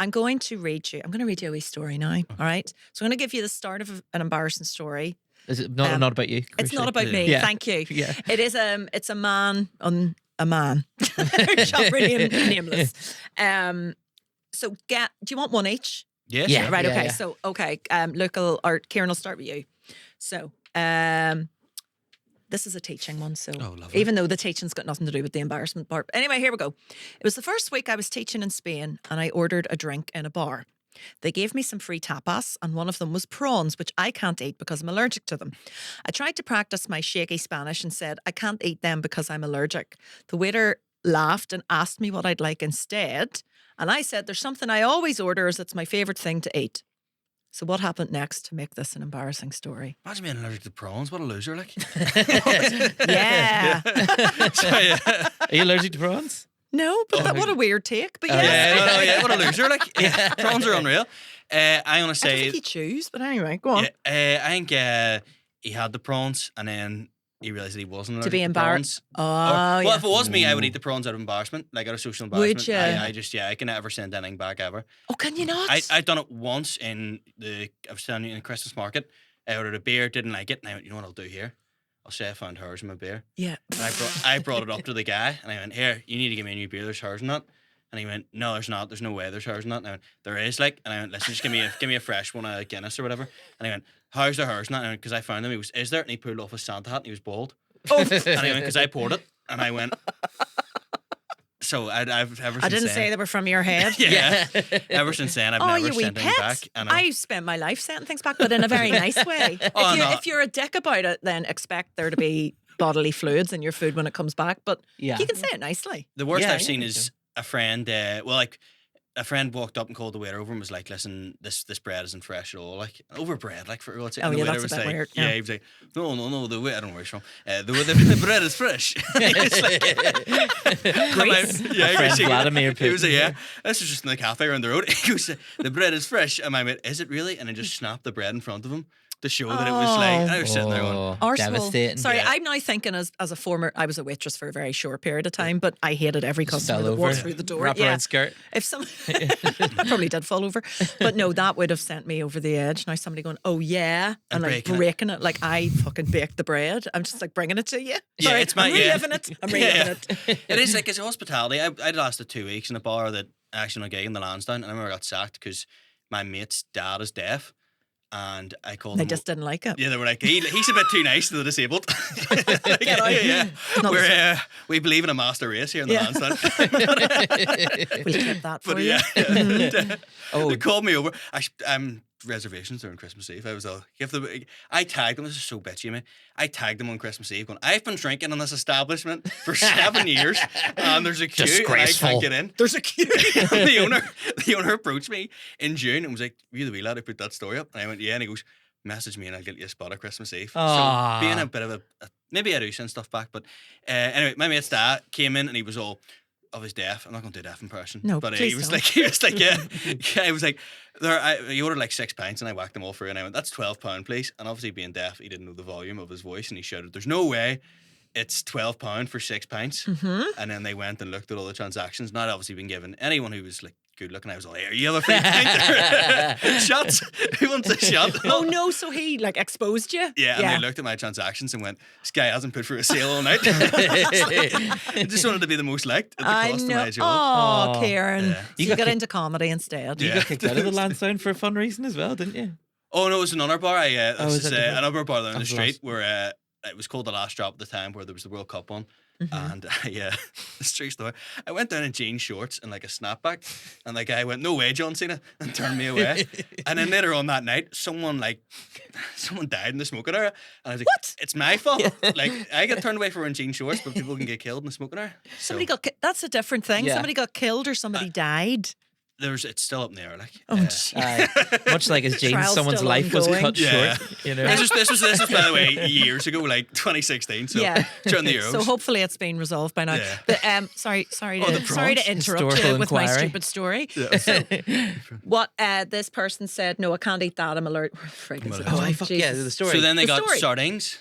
I'm going to read you a wee story now. All right. So I'm going to give you the start of an embarrassing story. Is it not about you? It's not crucially? about me. Yeah. Thank you. Yeah. It is it's a man on a man. Shall remain nameless. So do you want one each? Yes. Yeah. Right. Okay. yeah. So Luke or Ciaran, I'll start with you. So this is a teaching one. So Oh, lovely. even though the teaching's got nothing to do with the embarrassment part. Anyway, here we go. It was the first week I was teaching in Spain, and I ordered a drink in a bar. They gave me some free tapas, and one of them was prawns, which I can't eat because I'm allergic to them. I tried to practice my shaky Spanish and said, I can't eat them because I'm allergic. The waiter laughed and asked me what I'd like instead. And I said, there's something I always order as it's my favourite thing to eat. So what happened next to make this an embarrassing story? Imagine being allergic to prawns. What a loser, like. Yeah. Are you allergic to prawns? No, but what a weird take. But Yeah, yes. yeah, what a loser, like. Yeah, prawns are unreal. I'm gonna I don't say, think you choose, but anyway, go on. yeah, I think he had the prawns, and then he realised that he wasn't allergic To be prawns. embarrassed. Oh, Well, yeah. if it was me, I would eat the prawns out of embarrassment, like out of social embarrassment. Would ya? I can never send anything back ever. Oh, can you not? I'd done it once I was standing in a Christmas market. I ordered a beer, didn't like it, and I went, you know what I'll do here? I'll say I found hers in my beer. Yeah. And I brought it up to the guy, and I went, here, you need to give me a new beer. There's hers in that. And he went, no, there's not. There's no way there's hers in that. And I went, there is, like. And I went, listen, just give me a fresh one, a Guinness or whatever. And he went, how's there hers in that? Because I found him. He was, is there? And he pulled off his Santa hat, and he was bald. Oh, And I went, because I poured it. And I went, so I've ever since I didn't then, say they were from your head. Yeah. Ever since then, I've Oh, never you wee sent anything pets. back. And I spent my life sending things back, but in a very nice way. Oh, no. If you're a dick about it, then expect there to be bodily fluids in your food when it comes back. But Yeah. you can say it nicely. the worst Yeah, I've yeah, seen me is a friend, a friend walked up and called the waiter over and was like, listen, this bread isn't fresh at all. Like, over bread, like, for what's it? Oh, And the yeah, waiter that's a was bit like, weird, yeah. yeah. He was like, no, I don't know where it's from. The bread is fresh. It's like, Greece. yeah, My friend he goes, Vladimir he was like, Putin. yeah, this is just in the cafe around the road. He goes, the bread is fresh. And I went, is it really? And I just snapped the bread in front of him to show that it was like, I was sitting there going, Oh, Arsehole. devastating. Sorry, Yeah. I'm now thinking as a former, I was a waitress for a very short period of time, but I hated every customer Fell that over. walked through the door. Wraparound Yeah. skirt. If some, I probably did fall over, but no, that would have sent me over the edge. Now somebody going, "Oh yeah," and like breaking it, like I fucking baked the bread. I'm just like bringing it to you. Yeah, Sorry, it's my- I'm yeah. reliving it. I'm reliving it. It is like, it's hospitality. I lasted 2 weeks in a bar that actually on a gig in the Lansdowne, and I remember I got sacked because my mate's dad is deaf, and I called They him. just didn't like it. Yeah, they were like, he's a bit too nice to the disabled. Like, Get out. yeah. Not We believe in a master race here in the Yeah. Lansdowne. We'll keep that for But you. yeah, Oh. they called me over. I'm reservations during Christmas Eve. I was all, I tagged them. This is so bitchy, mate. I tagged them on Christmas Eve going, I've been drinking in this establishment for 7 years and there's a queue and I can't get in. There's a queue. And the owner approached me in June and was like, "Were you the wee lad who put that story up?" And I went, "Yeah." And he goes, "Message me and I'll get you a spot at Christmas Eve." Aww. So being a bit of maybe I do send stuff back, but anyway, my mate's dad came in and he was all, of his deaf. I'm not going to do a deaf impression. No, but please he was don't. like, yeah. He was like, he ordered like 6 pints and I whacked them all through and I went, "That's £12, please." And obviously being deaf, he didn't know the volume of his voice and he shouted, "There's no way it's £12 for 6 pints." Mm-hmm. And then they went and looked at all the transactions. Not obviously been given anyone who was like good looking. I was like, "Here, you have a free pint." Shots. Who wants a shot? Oh no! So he like exposed you? Yeah, and they looked at my transactions and went, "This guy hasn't put through a sale all night." I just wanted to be the most liked at the I cost know. of my job. Oh, Oh. Kieran. Yeah. So You you got got kicked- into comedy instead. You got kicked out of the Lansdowne for a fun reason as well, didn't you? Oh no, it was another bar. This is is that different? another bar down That the was street last- where it was called The Last Drop at the time, where there was the World Cup on. And this true story. I went down in jean shorts and like a snapback, and the guy went, "No way, John Cena," and turned me away. And then later on that night, someone died in the smoking area, and I was like, What? It's my fault. Like I get turned away for wearing jean shorts, but people can get killed in the smoking area. Somebody got that's a different thing. Yeah. Somebody got killed or somebody died. It's still up in the air, like. Oh, jeez. Much like his jeans, Trial's someone's still life was ongoing. cut Yeah. short. You know. This was by the way years ago, like 2016. So Yeah. during the Euros. So hopefully it's been resolved by now. Yeah. But sorry the to prawns. interrupt Historical you with my inquiry. stupid story. Yeah. So what this person said, "No, I can't eat that. I'm alert." Frig is it Oh, called? fuck yeah, Jesus. the story. So then they The got story. sardines.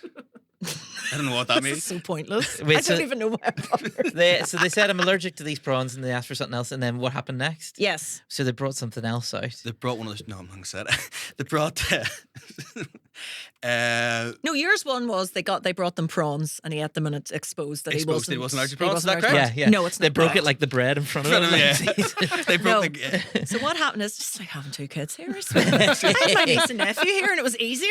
I don't know what that This is means. so pointless. Wait, I don't so- even know why I bothered. So they said, "I'm allergic to these prawns," and they asked for something else. And then what happened next? Yes. So they brought something else out. They brought one of those. No, I'm not gonna say it. They brought. No, yours one was they brought them prawns and he ate them and it exposed that Exposed he he wasn't. wasn't allergic to he prawns, wasn't is that allergic. Yeah, yeah. No, it's They not broke correct. it like the bread in front of them. Yeah. They broke No. the. So what happened is just like having 2 kids here. I had my niece and nephew here, and it was easier.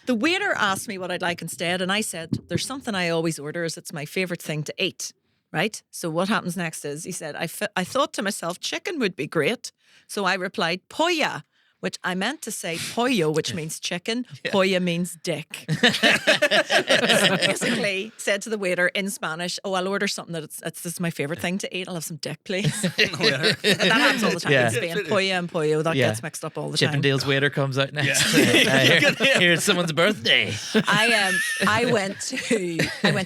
The waiter asked me what I'd like instead, and I said, "There's something I always order, as it's my favorite thing to eat." Right. So what happens next is he said, I thought to myself, chicken would be great. So I replied, "Polla," which I meant to say pollo, which means chicken. Polla means dick. So basically said to the waiter in Spanish, "Oh, I'll order something this is my favorite thing to eat. I'll have some dick, please." That happens all the time Yeah. in Spain. Polla and pollo, that Yeah. gets mixed up all the time. Chippendale's waiter comes out next. Yeah. Here's someone's birthday. I went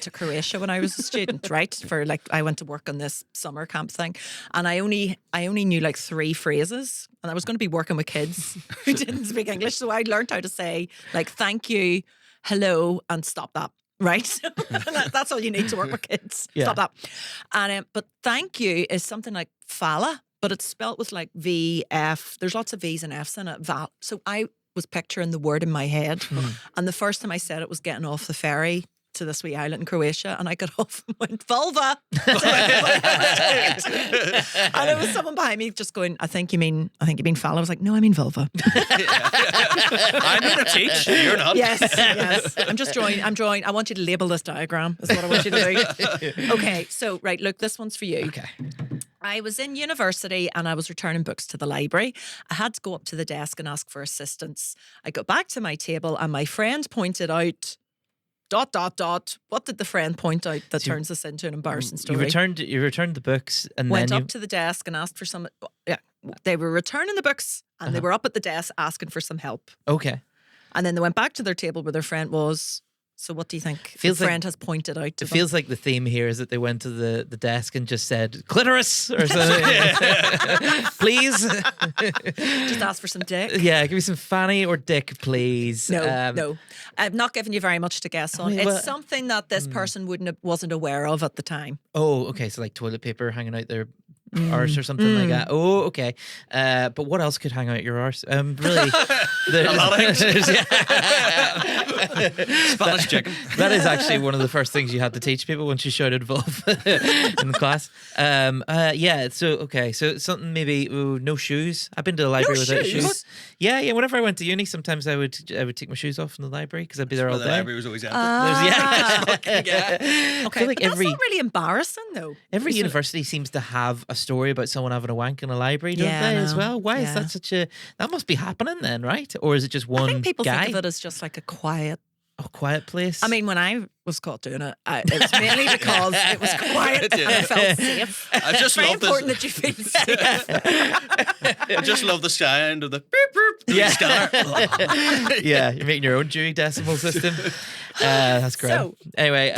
to Croatia when I was a student, right? I went to work on this summer camp thing, and I only knew like 3 phrases, and I was going to be working with kids who didn't speak English, so I learned how to say like thank you, hello, and stop that. Right, that's all you need to work with kids. Yeah. Stop that. And but thank you is something like fala, but it's spelt with like VF. There's lots of V's and F's in it. Val. So I was picturing the word in my head, and the first time I said it was getting off the ferry to this wee island in Croatia, and I got off and went vulva. And there was someone behind me just going, I think you mean falla. I was like, no, I mean vulva. I'm going to teach. You're not. Yes. I'm drawing. I want you to label this diagram. Is what I want you to do. Okay, so right, look, this one's for you. Okay. I was in university and I was returning books to the library. I had to go up to the desk and ask for assistance. I got back to my table and my friend pointed out ... What did the friend point out that turns this into an embarrassing story? You returned the books and Went then up to the desk and asked for some... Yeah, they were returning the books and they were up at the desk asking for some help. Okay. And then they went back to their table where their friend was. So what do you think Feels the like- friend has pointed out to It them? feels like the theme here is that they went to the desk and just said clitoris or something. Please. Just ask for some dick. Yeah, give me some fanny or dick, please. No. I've not given you very much to guess on. mean, It's well- something that this person wasn't aware of at the time. Oh, okay. So like toilet paper hanging out their arse or something like that. Oh, okay. But what else could hang out your arse? Really, A lot of things. Yeah. Spanish chicken. That is actually one of the first things you had to teach people once you shouted vulva in class. Yeah. So okay. So something maybe no shoes. I've been to the library without shoes? shoes. Yeah. Whenever I went to uni, sometimes I would take my shoes off in the library because I'd be there all The day. library was always empty. Yeah. Okay, I feel like but that's not really embarrassing though. every university seems to have a story about someone having a wank in a library, don't Yeah, they, I as know. well? Why is Yeah. that such a... That must be happening then, right? Or is it just one I think people guy? think of it as just like a quiet. Quiet place? I mean, when I was caught doing it, it was mainly because it was quiet and I felt safe. I just It's very love important this. that you feel safe. I just love the sound of the beep beep. Yeah. Scanner. yeah, you're making your own Dewey Decimal System. That's great. So, Anyway,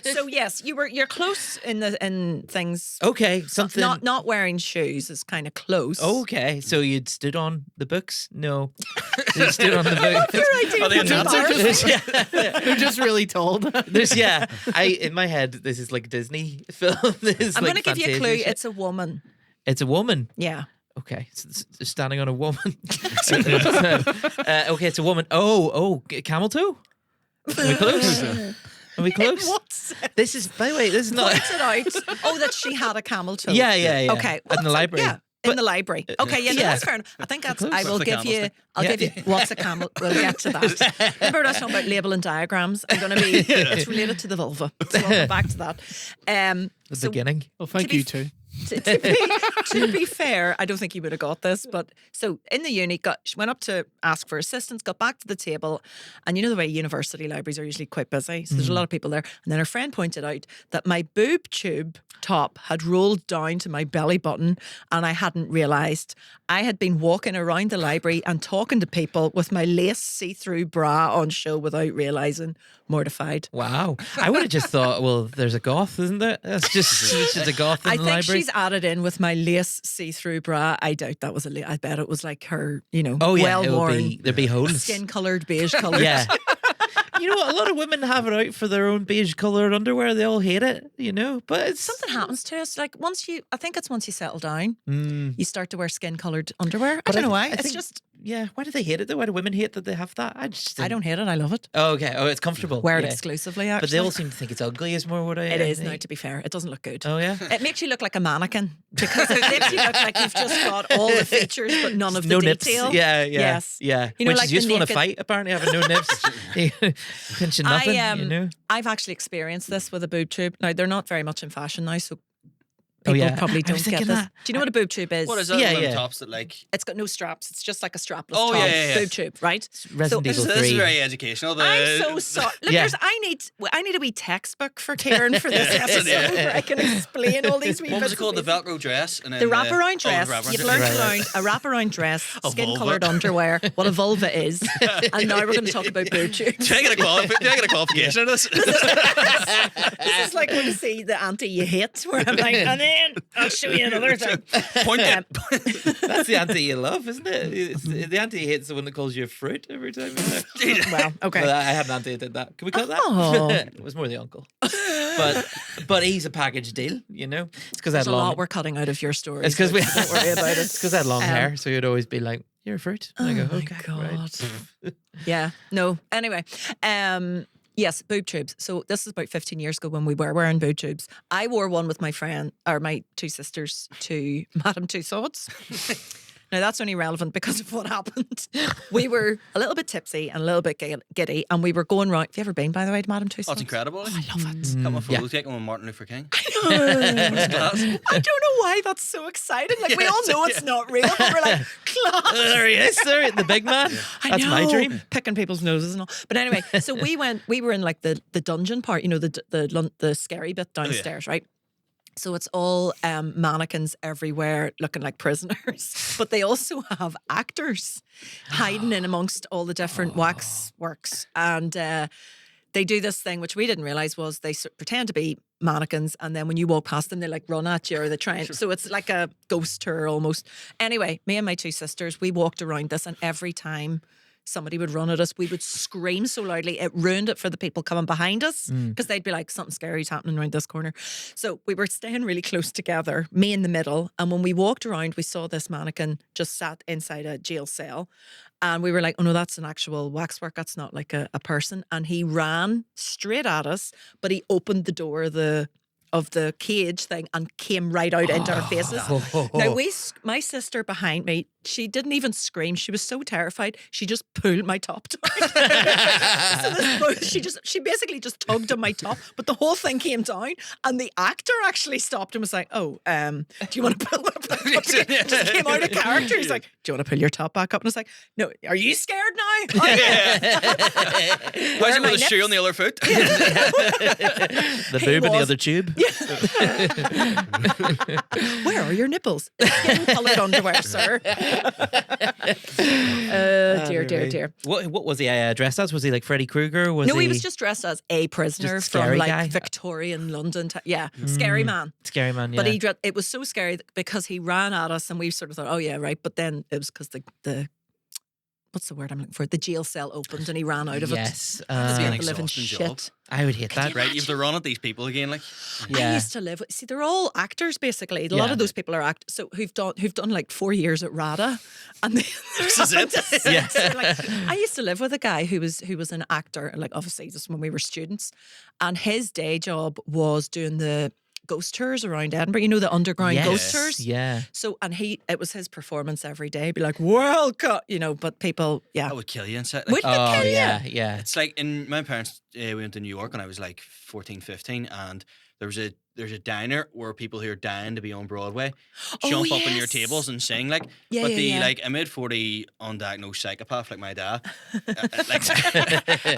So yes, you're close in things. okay, something... Not wearing shoes is kind of close. Okay, so you'd stood on the books? No. You stood on the books. Your idea Are they of embarrassing? embarrassing. They're just really told. There's in my head this is like Disney film. This I'm like going to give you a Fantasia clue. shit. It's a woman. It's a woman. Yeah. Okay, so it's standing on a woman. Okay, it's a woman. Camel toe. Are we close? Are we close? What's it? This is, by the way, this is not. Points it out. Oh, that she had a camel toe. Yeah. Okay. In the library. Yeah. In the library. Okay, yeah, no, yeah. that's fair enough. I think that's. Close. I will What's the give you. candlestick? I'll Yeah. give you. What's a camel? We'll get to that. Remember us talking about label and diagrams? I'm going to be. It's related to the vulva. So I'll go back to that. The So beginning. Well, thank be you too. to be fair, I don't think you would have got this, but so in the uni, she went up to ask for assistance, got back to the table, and you know the way university libraries are usually quite busy, so there's a lot of people there. And then her friend pointed out that my boob tube top had rolled down to my belly button, and I hadn't realised. I had been walking around the library and talking to people with my lace see-through bra on show without realising. Mortified. Wow. I would have just thought, well, there's a goth, isn't there? That's just a goth in I the think library. she's added in with my lace see-through bra. I doubt that was I bet it was like her, Oh yeah, it would well-worn, be, there'd be holes. skin-coloured, beige coloured. Yeah. You know what? A lot of women have it out for their own beige coloured underwear. They all hate it, but it's Something happens to us. Like once you settle down, Mm. you start to wear skin-coloured underwear. But I don't know why. I It's think- just, Yeah. Why do they hate it though? Why do women hate that they have that? I don't hate it. I love it. Oh, okay. Oh, it's comfortable. Wear it Yeah. exclusively, actually. But they all seem to think it's ugly. Is more what I. It is think. now, to be fair. It doesn't look good. Oh yeah. It makes you look like a mannequin because it makes you look like you've just got all the features but none of the No nips. detail. Yeah. Yes. Yeah. You know, Which like is the useful in a naked- fight. Apparently, having no nips, pinching nothing. I've actually experienced this with a boob tube. Now they're not very much in fashion now, so Oh, people yeah. probably I don't was get thinking this. that. Do you know what a boob tube is? What is that? Yeah, One of them yeah. tops that like. It's got no straps. It's just like a strapless Oh, top yeah. boob tube, right? Resident So- Evil This is 3. very educational. I'm so sorry. Look, Yeah. I need a wee textbook for Ciaran for this episode where I can explain all these wee What was bits it called? and The pieces. Velcro dress, and then The wraparound dress. wraparound You've dress. learned Right. around a wraparound dress, A skin-coloured vulva. underwear, what a vulva is, and now we're going to talk about boob tubes. Do I get a qualification of this? This is like when you see the auntie you hate, where I'm like, and then I'll show you another thing. Point it. That's the auntie you love, isn't it? It's, the auntie you hate is the one that calls you a fruit every time. Isn't it? Well, okay. Well, I had an auntie that did that. Can we cut Oh. that? It was more the uncle, but he's a package deal. It's because I There's had a long. lot we're cutting out of your story. It's because we. Don't worry about it. It's because I had long hair, so you'd always be like, "You're a fruit." And I go, Oh my "Okay, God. right." Yeah. No. Anyway. Yes, boob tubes. So this is about 15 years ago when we were wearing boob tubes. I wore one with my friend or my two sisters to Madame Tussauds. Now that's only relevant because of what happened. We were a little bit tipsy and a little bit giddy, and we were going round. Have you ever been, by the way, to Madame Tussauds? Oh, it's incredible. I love it. Got my yeah. photo taken with Martin Luther King. I don't know why that's so exciting. Like we all know it's not real, but we're like, class. There he is, there, the big man. That's my dream. Picking people's noses and all. But anyway, so we were in like the dungeon part, the scary bit downstairs, right? So it's all mannequins everywhere looking like prisoners. But they also have actors hiding in amongst all the different wax works. And they do this thing, which we didn't realise was they pretend to be mannequins. And then when you walk past them, they like run at you or they try and... So it's like a ghost tour almost. Anyway, me and my two sisters, we walked around this and every time somebody would run at us, we would scream so loudly it ruined it for the people coming behind us because they'd be like, something scary's happening around this corner. So we were staying really close together, me in the middle, and when we walked around we saw this mannequin just sat inside a jail cell and we were like, oh no, that's an actual waxwork, that's not like a person. And he ran straight at us, but he opened the door of the of the cage thing and came right out into our faces. Now my sister behind me, she didn't even scream. She was so terrified. She just pulled my top down. She basically just tugged on my top, but the whole thing came down, and the actor actually stopped and was like, "Oh, do you want to pull it back up again?" Just came out of character. He's like, "Do you want to pull your top back up?" And I was like, "No, are you scared now?" Why is it with a shoe on the other foot? The boob and the other tube. Where are your nipples? Skin coloured underwear, sir. Dear. What was he dressed as? Was he like Freddy Krueger? No, he was just dressed as a prisoner Just from scary like guy? Victorian London. Scary man. Scary man. Yeah. But it was so scary because he ran at us, and we sort of thought, oh yeah, right. But then it was because the what's the word I'm looking for? The jail cell opened, and he ran out of yes. it. Because we an had to live in exhausting job. shit. I would hate that. Right, you have to run at these people again, like. Yeah. I used to live. See, they're all actors basically. A lot Yeah. of those people are actors. So who've done like 4 years at RADA, and This is it. Yeah. I used to live with a guy who was an actor. Like obviously just when we were students, and his day job was doing the ghost tours around Edinburgh. You know, the underground Yes. ghost tours. Yeah. So and it was his performance every day. Be like, welcome, but people, yeah. That would kill you inside. Wouldn't it Oh kill you? yeah, yeah. It's like in my parents we went to New York when I was like 14, 15, and there's a diner where people who are dying to be on Broadway jump up on your yes. tables and sing like. Yeah, but yeah, the yeah. like a mid-40 undiagnosed psychopath like my dad, like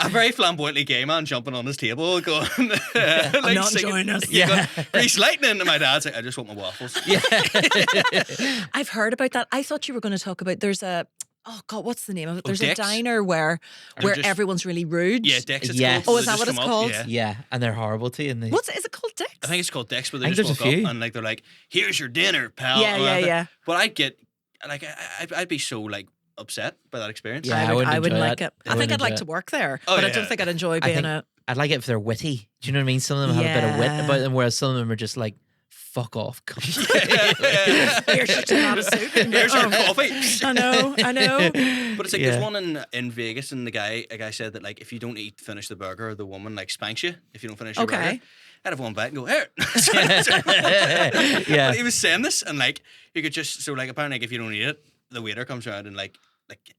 a very flamboyantly gay man jumping on his table going, I'm not enjoying this. Yeah, Grease lightning, and my dad's like, I just want my waffles. Yeah. I've heard about that. I thought you were going to talk about. There's a. Oh God, what's the name of it? There's a Dick's? diner where just- everyone's really rude. Yeah, Dick's. It's Yes. called. Oh, is They that just what it's come up, called? Yeah. Yeah, and they're horrible to you. And they, Is it called Dick's? I think it's called Dick's, but they I think just there's a walk few. up and like they're like, "Here's your dinner, pal." Yeah, and all yeah, that. yeah. But I'd get like I'd be so like upset by that experience. Yeah, I I wouldn't wouldn't enjoy like that. it. I I think wouldn't I'd like enjoy to it. work there, Oh, but I yeah. don't think I'd enjoy I being think a. I'd like it if they're witty. Do you know what I mean? Some of them have a bit of wit Yeah. about them, whereas some of them are just like, fuck off. Here's your tomato soup. Here's your coffee. I know. But it's like Yeah. there's one in Vegas, and a guy said that like if you don't finish the burger, the woman like spanks you if you don't finish your Okay. burger. I'd have one bite and go here. Yeah. But he was saying this, and like you could just like apparently like, if you don't eat it, the waiter comes around and like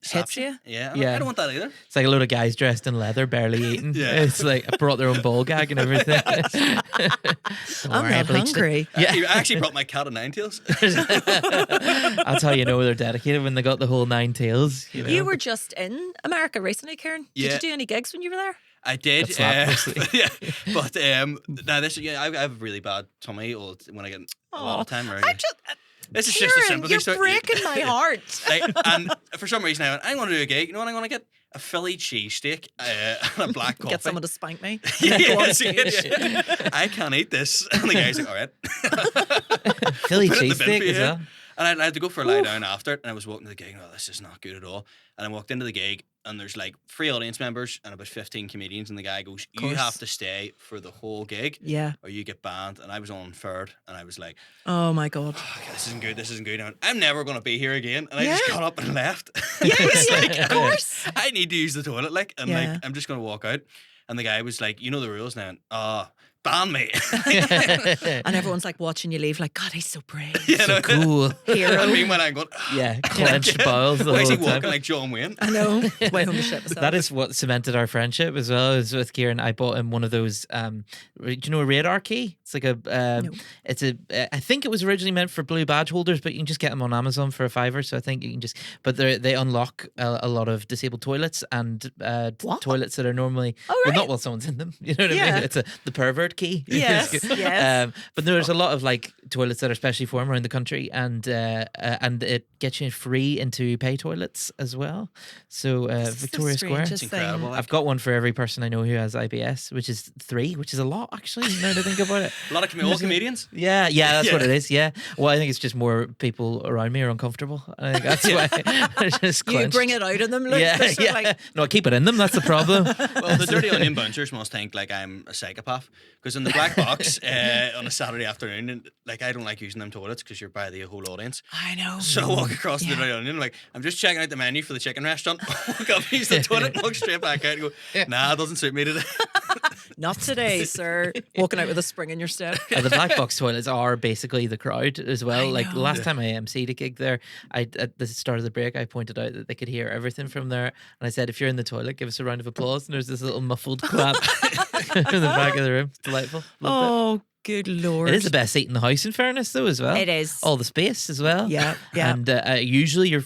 slaps you? Yeah, Yeah. I don't want that either. It's like a load of guys dressed in leather, barely eating. Yeah. It's like I brought their own ball gag and everything. I'm not hungry. Yeah. I actually brought my cat of nine tails. That's how you know they're dedicated when they got the whole 9 tails. You know? You were just in America recently, Ciaran. Did Yeah. you do any gigs when you were there? I did, Got slapped mostly. yeah. But now this, I have a really bad tummy when I get a lot of time. I just, This is just a Ciaran, sympathy you're story. breaking my heart. Like, and for some reason, I went, I'm going to do a gig. You know what I'm going to get? A Philly cheesesteak and a black coffee. Get someone to spank me. Yeah, Go on yeah, stage. yeah. I can't eat this. And the guy's like, all right. Philly Put it in the bin cheesesteak for you. as well. And I had to go for a lie down after it. And I was walking to the gig, and this is not good at all. And I walked into the gig, and there's like 3 audience members and about 15 comedians. And the guy goes, you course. have to stay for the whole gig Yeah. or you get banned. And I was on third, and I was like, Oh my God. okay, this isn't good. And I went, I'm never going to be here again. And I just Yeah. got up and left. Yeah, It's yeah, like, of course. I need to use the toilet, like, and Yeah. like, I'm just going to walk out. And the guy was like, you know the rules now. Ban me. And everyone's like watching you leave, like, God, he's so brave. You know? Cool. Hero. And meanwhile, I'm going, Yeah, clenched bowels the why is he whole walking time. like John Wayne? I know. Way home to shit myself. That is what cemented our friendship as well. Is with Ciaran, I bought him one of those. Do you know a radar key? It's like a. No. It's a. I think it was originally meant for blue badge holders, but you can just get them on Amazon for $5. So I think you can just. But they unlock a lot of disabled toilets and What? toilets that are normally. Oh, Well, right. not while someone's in them. You know what I Yeah. mean? It's the pervert key. Yes, yes. But there's a lot of like toilets that are specially for 'em around the country, and it gets you free into pay toilets as well. So This is the Victoria Square. strangest It's incredible. thing. I've got one for every person I know who has IBS, which is 3, which is a lot actually. Now that I think about it. A lot of all comedians. Yeah, that's what Yeah. it is. Yeah. Well, I think it's just more people around me are uncomfortable. I think that's why I just You clenched. bring it out of them. Like, Yeah, they're sort of yeah. like, No, I keep it in them. That's the problem. Well, the Dirty Onion bouncers must think like I'm a psychopath because in the black box on a Saturday afternoon, and, like I don't like using them toilets because you're by the whole audience. I know. So I walk across the Yeah. Dirty Onion, like I'm just checking out the menu for the chicken restaurant. Walk up, use the toilet, walk straight back out, and go, nah, it doesn't suit me today. Not today, sir. Walking out with a spring in your step. The black box toilets are basically the crowd as well. I Like know. last time I emceed a gig there, at the start of the break, I pointed out that they could hear everything from there, and I said, "If you're in the toilet, give us a round of applause." And there's this little muffled clap in the back of the room. It's delightful. Loved Oh, good Lord. it is the best seat in the house, in fairness, though, as well. It is. All the space as well. Yeah, yeah. And usually you're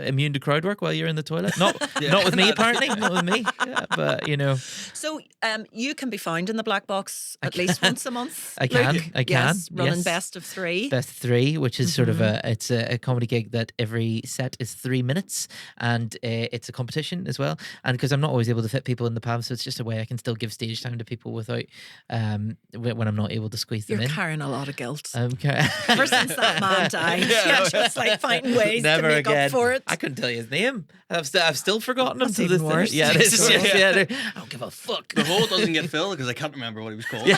immune to crowd work while you're in the toilet. Not with me, apparently. Not with me. Yeah, but, you know. So you can be found in the black box at least once a month. I can, Luke? I can, Yes, running yes. best of three. Best of three, which is sort of Mm-hmm. it's a comedy gig that every set is 3 minutes, and it's a competition as well. And because I'm not always able to fit people in the PAV, so it's just a way I can still give stage time to people without when I'm not able to squeeze them You're in. carrying a lot of guilt. Okay. Ever since that man died, you're just like finding ways Never to make again. up for it. I couldn't tell you his name. I've still forgotten him That's to even this day. worse. Yeah, it is. Jesus, worse. yeah. I don't give a fuck. The hole doesn't get filled because I can't remember what he was called.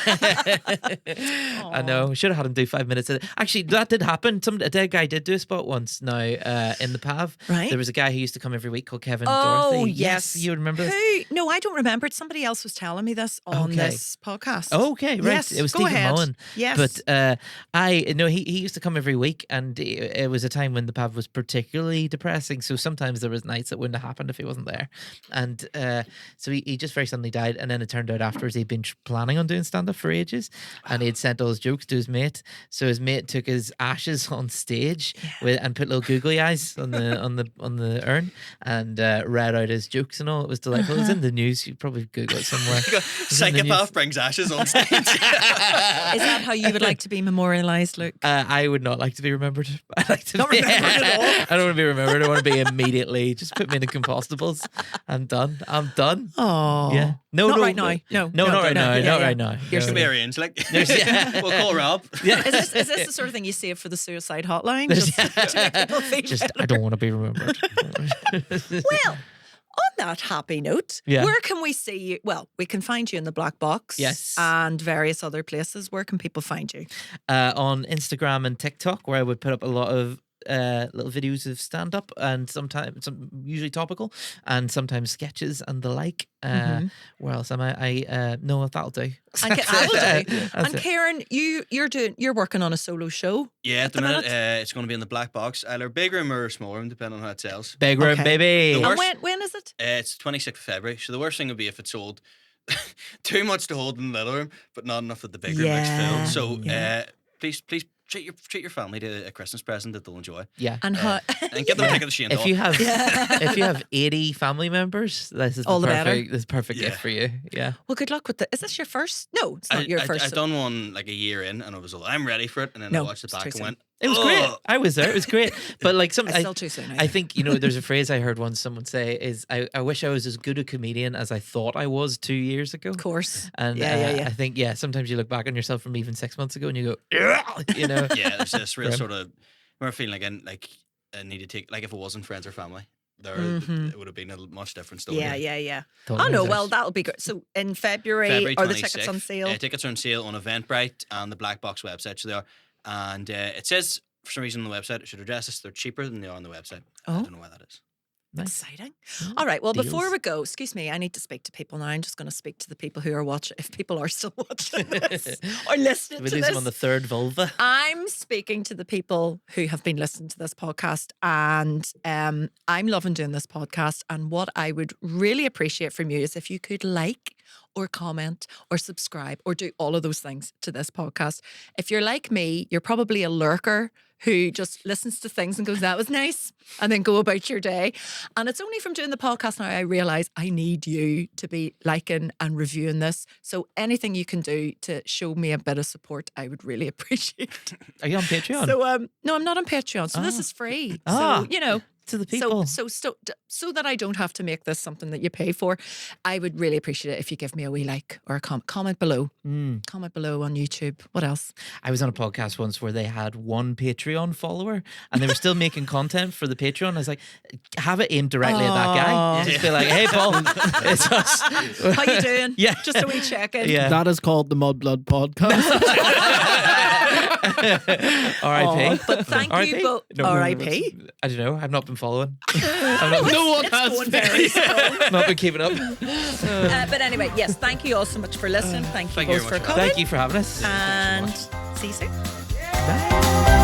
I know. Should have had him do 5 minutes. Actually, that did happen. A dead guy did do a spot once now in the PAV. Right. There was a guy who used to come every week called Kevin Oh, Dorothy. yes. You remember this? Who? No, I don't remember it. Somebody else was telling me this on Okay. this podcast. Oh, okay, right. Yes, It was go Stephen ahead. Mullen. Yes. But I know he used to come every week, and it was a time when the PAV was particularly depressing. So sometimes there was nights that wouldn't have happened if he wasn't there. And so he just very suddenly died. And then it turned out afterwards he'd been planning on doing stand up for ages, and he'd sent all his jokes to his mate. So his mate took his ashes on stage and put little googly eyes on the urn and read out his jokes and all. It was delightful. It was in the news. You probably Google it somewhere. It was in the news. Psychopath brings ashes on stage. Is that how you would like to be memorialised, Luke? I would not like to be remembered. I like to Not be, remembered at all? I don't want to be remembered. I want to be immediately. Just put me in the compostables. I'm done. I'm done. Oh. Yeah. No, Not no, right now. No, not right now. yeah, Not yeah. right now. Here's No, the no. Marian's like, Yeah. we'll call Rob. Yeah. Is this the sort of thing you save for the suicide hotline? Just to make people feel Just better? I don't want to be remembered. Well, on that happy note, Yeah. where can we see you? Well, we can find you in the Black Box. Yes. And various other places. Where can people find you? On Instagram and TikTok, where I would put up a lot of little videos of stand up, and sometimes usually topical, and sometimes sketches and the like. Where else am I? No, that'll do. And I will do. That's And it. Kieran, you're working on a solo show. Yeah, at the the minute, minute? it's going to be in the black box, either big room or small room, depending on how it sells. Big room, Okay. baby. The And worst- when is it? It's 26th of February, so the worst thing would be if it sold too much to hold in the little room, but not enough that the big room gets Yeah, filled. So yeah. please treat your family to a Christmas present that they'll enjoy, Yeah. And how? and get them a ticket to Shane If Dawes. you have if you have 80 family members, this is All the better. perfect. This is perfect Yeah. gift for you. Yeah. Well, good luck with it. Is this your first? No, it's not your first. I've done one like a year in, and I was like, I'm ready for it, and then No, I watched it it's back too and soon. went, It was great. "Ugh." I was there. It was great. But like It's still too soon. I think, there's a phrase I heard once someone say is, I wish I was as good a comedian as I thought I was 2 years ago. Of course. And Yeah. I think, sometimes you look back on yourself from even 6 months ago and you go, yeah, Yeah, there's this real Grim. sort of, I remember feeling like I need to take, like if it wasn't friends or family, it would have been a much different story. Yeah. Totally Oh no, is. well that'll be good. So in February, February are the tickets 26th. on sale? Tickets are on sale on Eventbrite and the Black Box website, so they are. And it says, for some reason on the website, it should address us, they're cheaper than they are on the website. I Oh. don't know why that is. Nice. Exciting. All right. Well, before deals. we go, excuse me, I need to speak to people now. I'm just going to speak to the people who are watching, if people are still watching this or listening We to lose this. them on the third vulva. I'm speaking to the people who have been listening to this podcast, and I'm loving doing this podcast. And what I would really appreciate from you is if you could like or comment or subscribe or do all of those things to this podcast. If you're like me, you're probably a lurker who just listens to things and goes, that was nice, and then go about your day. And it's only from doing the podcast now I realise I need you to be liking and reviewing this. So anything you can do to show me a bit of support, I would really appreciate. Are you on Patreon? So no, I'm not on Patreon. So this Ah. is free. Ah. So, to the people. so that I don't have to make this something that you pay for, I would really appreciate it if you give me a wee like or a comment below. Comment below on YouTube. What else? I was on a podcast once where they had one Patreon follower and they were still making content for the Patreon. I was like, have it aimed directly at that guy. Oh. Just be like, hey, Paul, it's us. How you doing? Yeah. Just a wee check-in. Yeah. That is called the Mudblood Podcast. R.I.P. But thank R.I.P.? you both. No, R.I.P. I don't know. I've not been following. No one It's has. going very slow. Not been keeping up. But anyway, yes, thank you all so much for listening. Thank you Thank you both very for much. coming. Thank you for having us. And see you soon. Bye.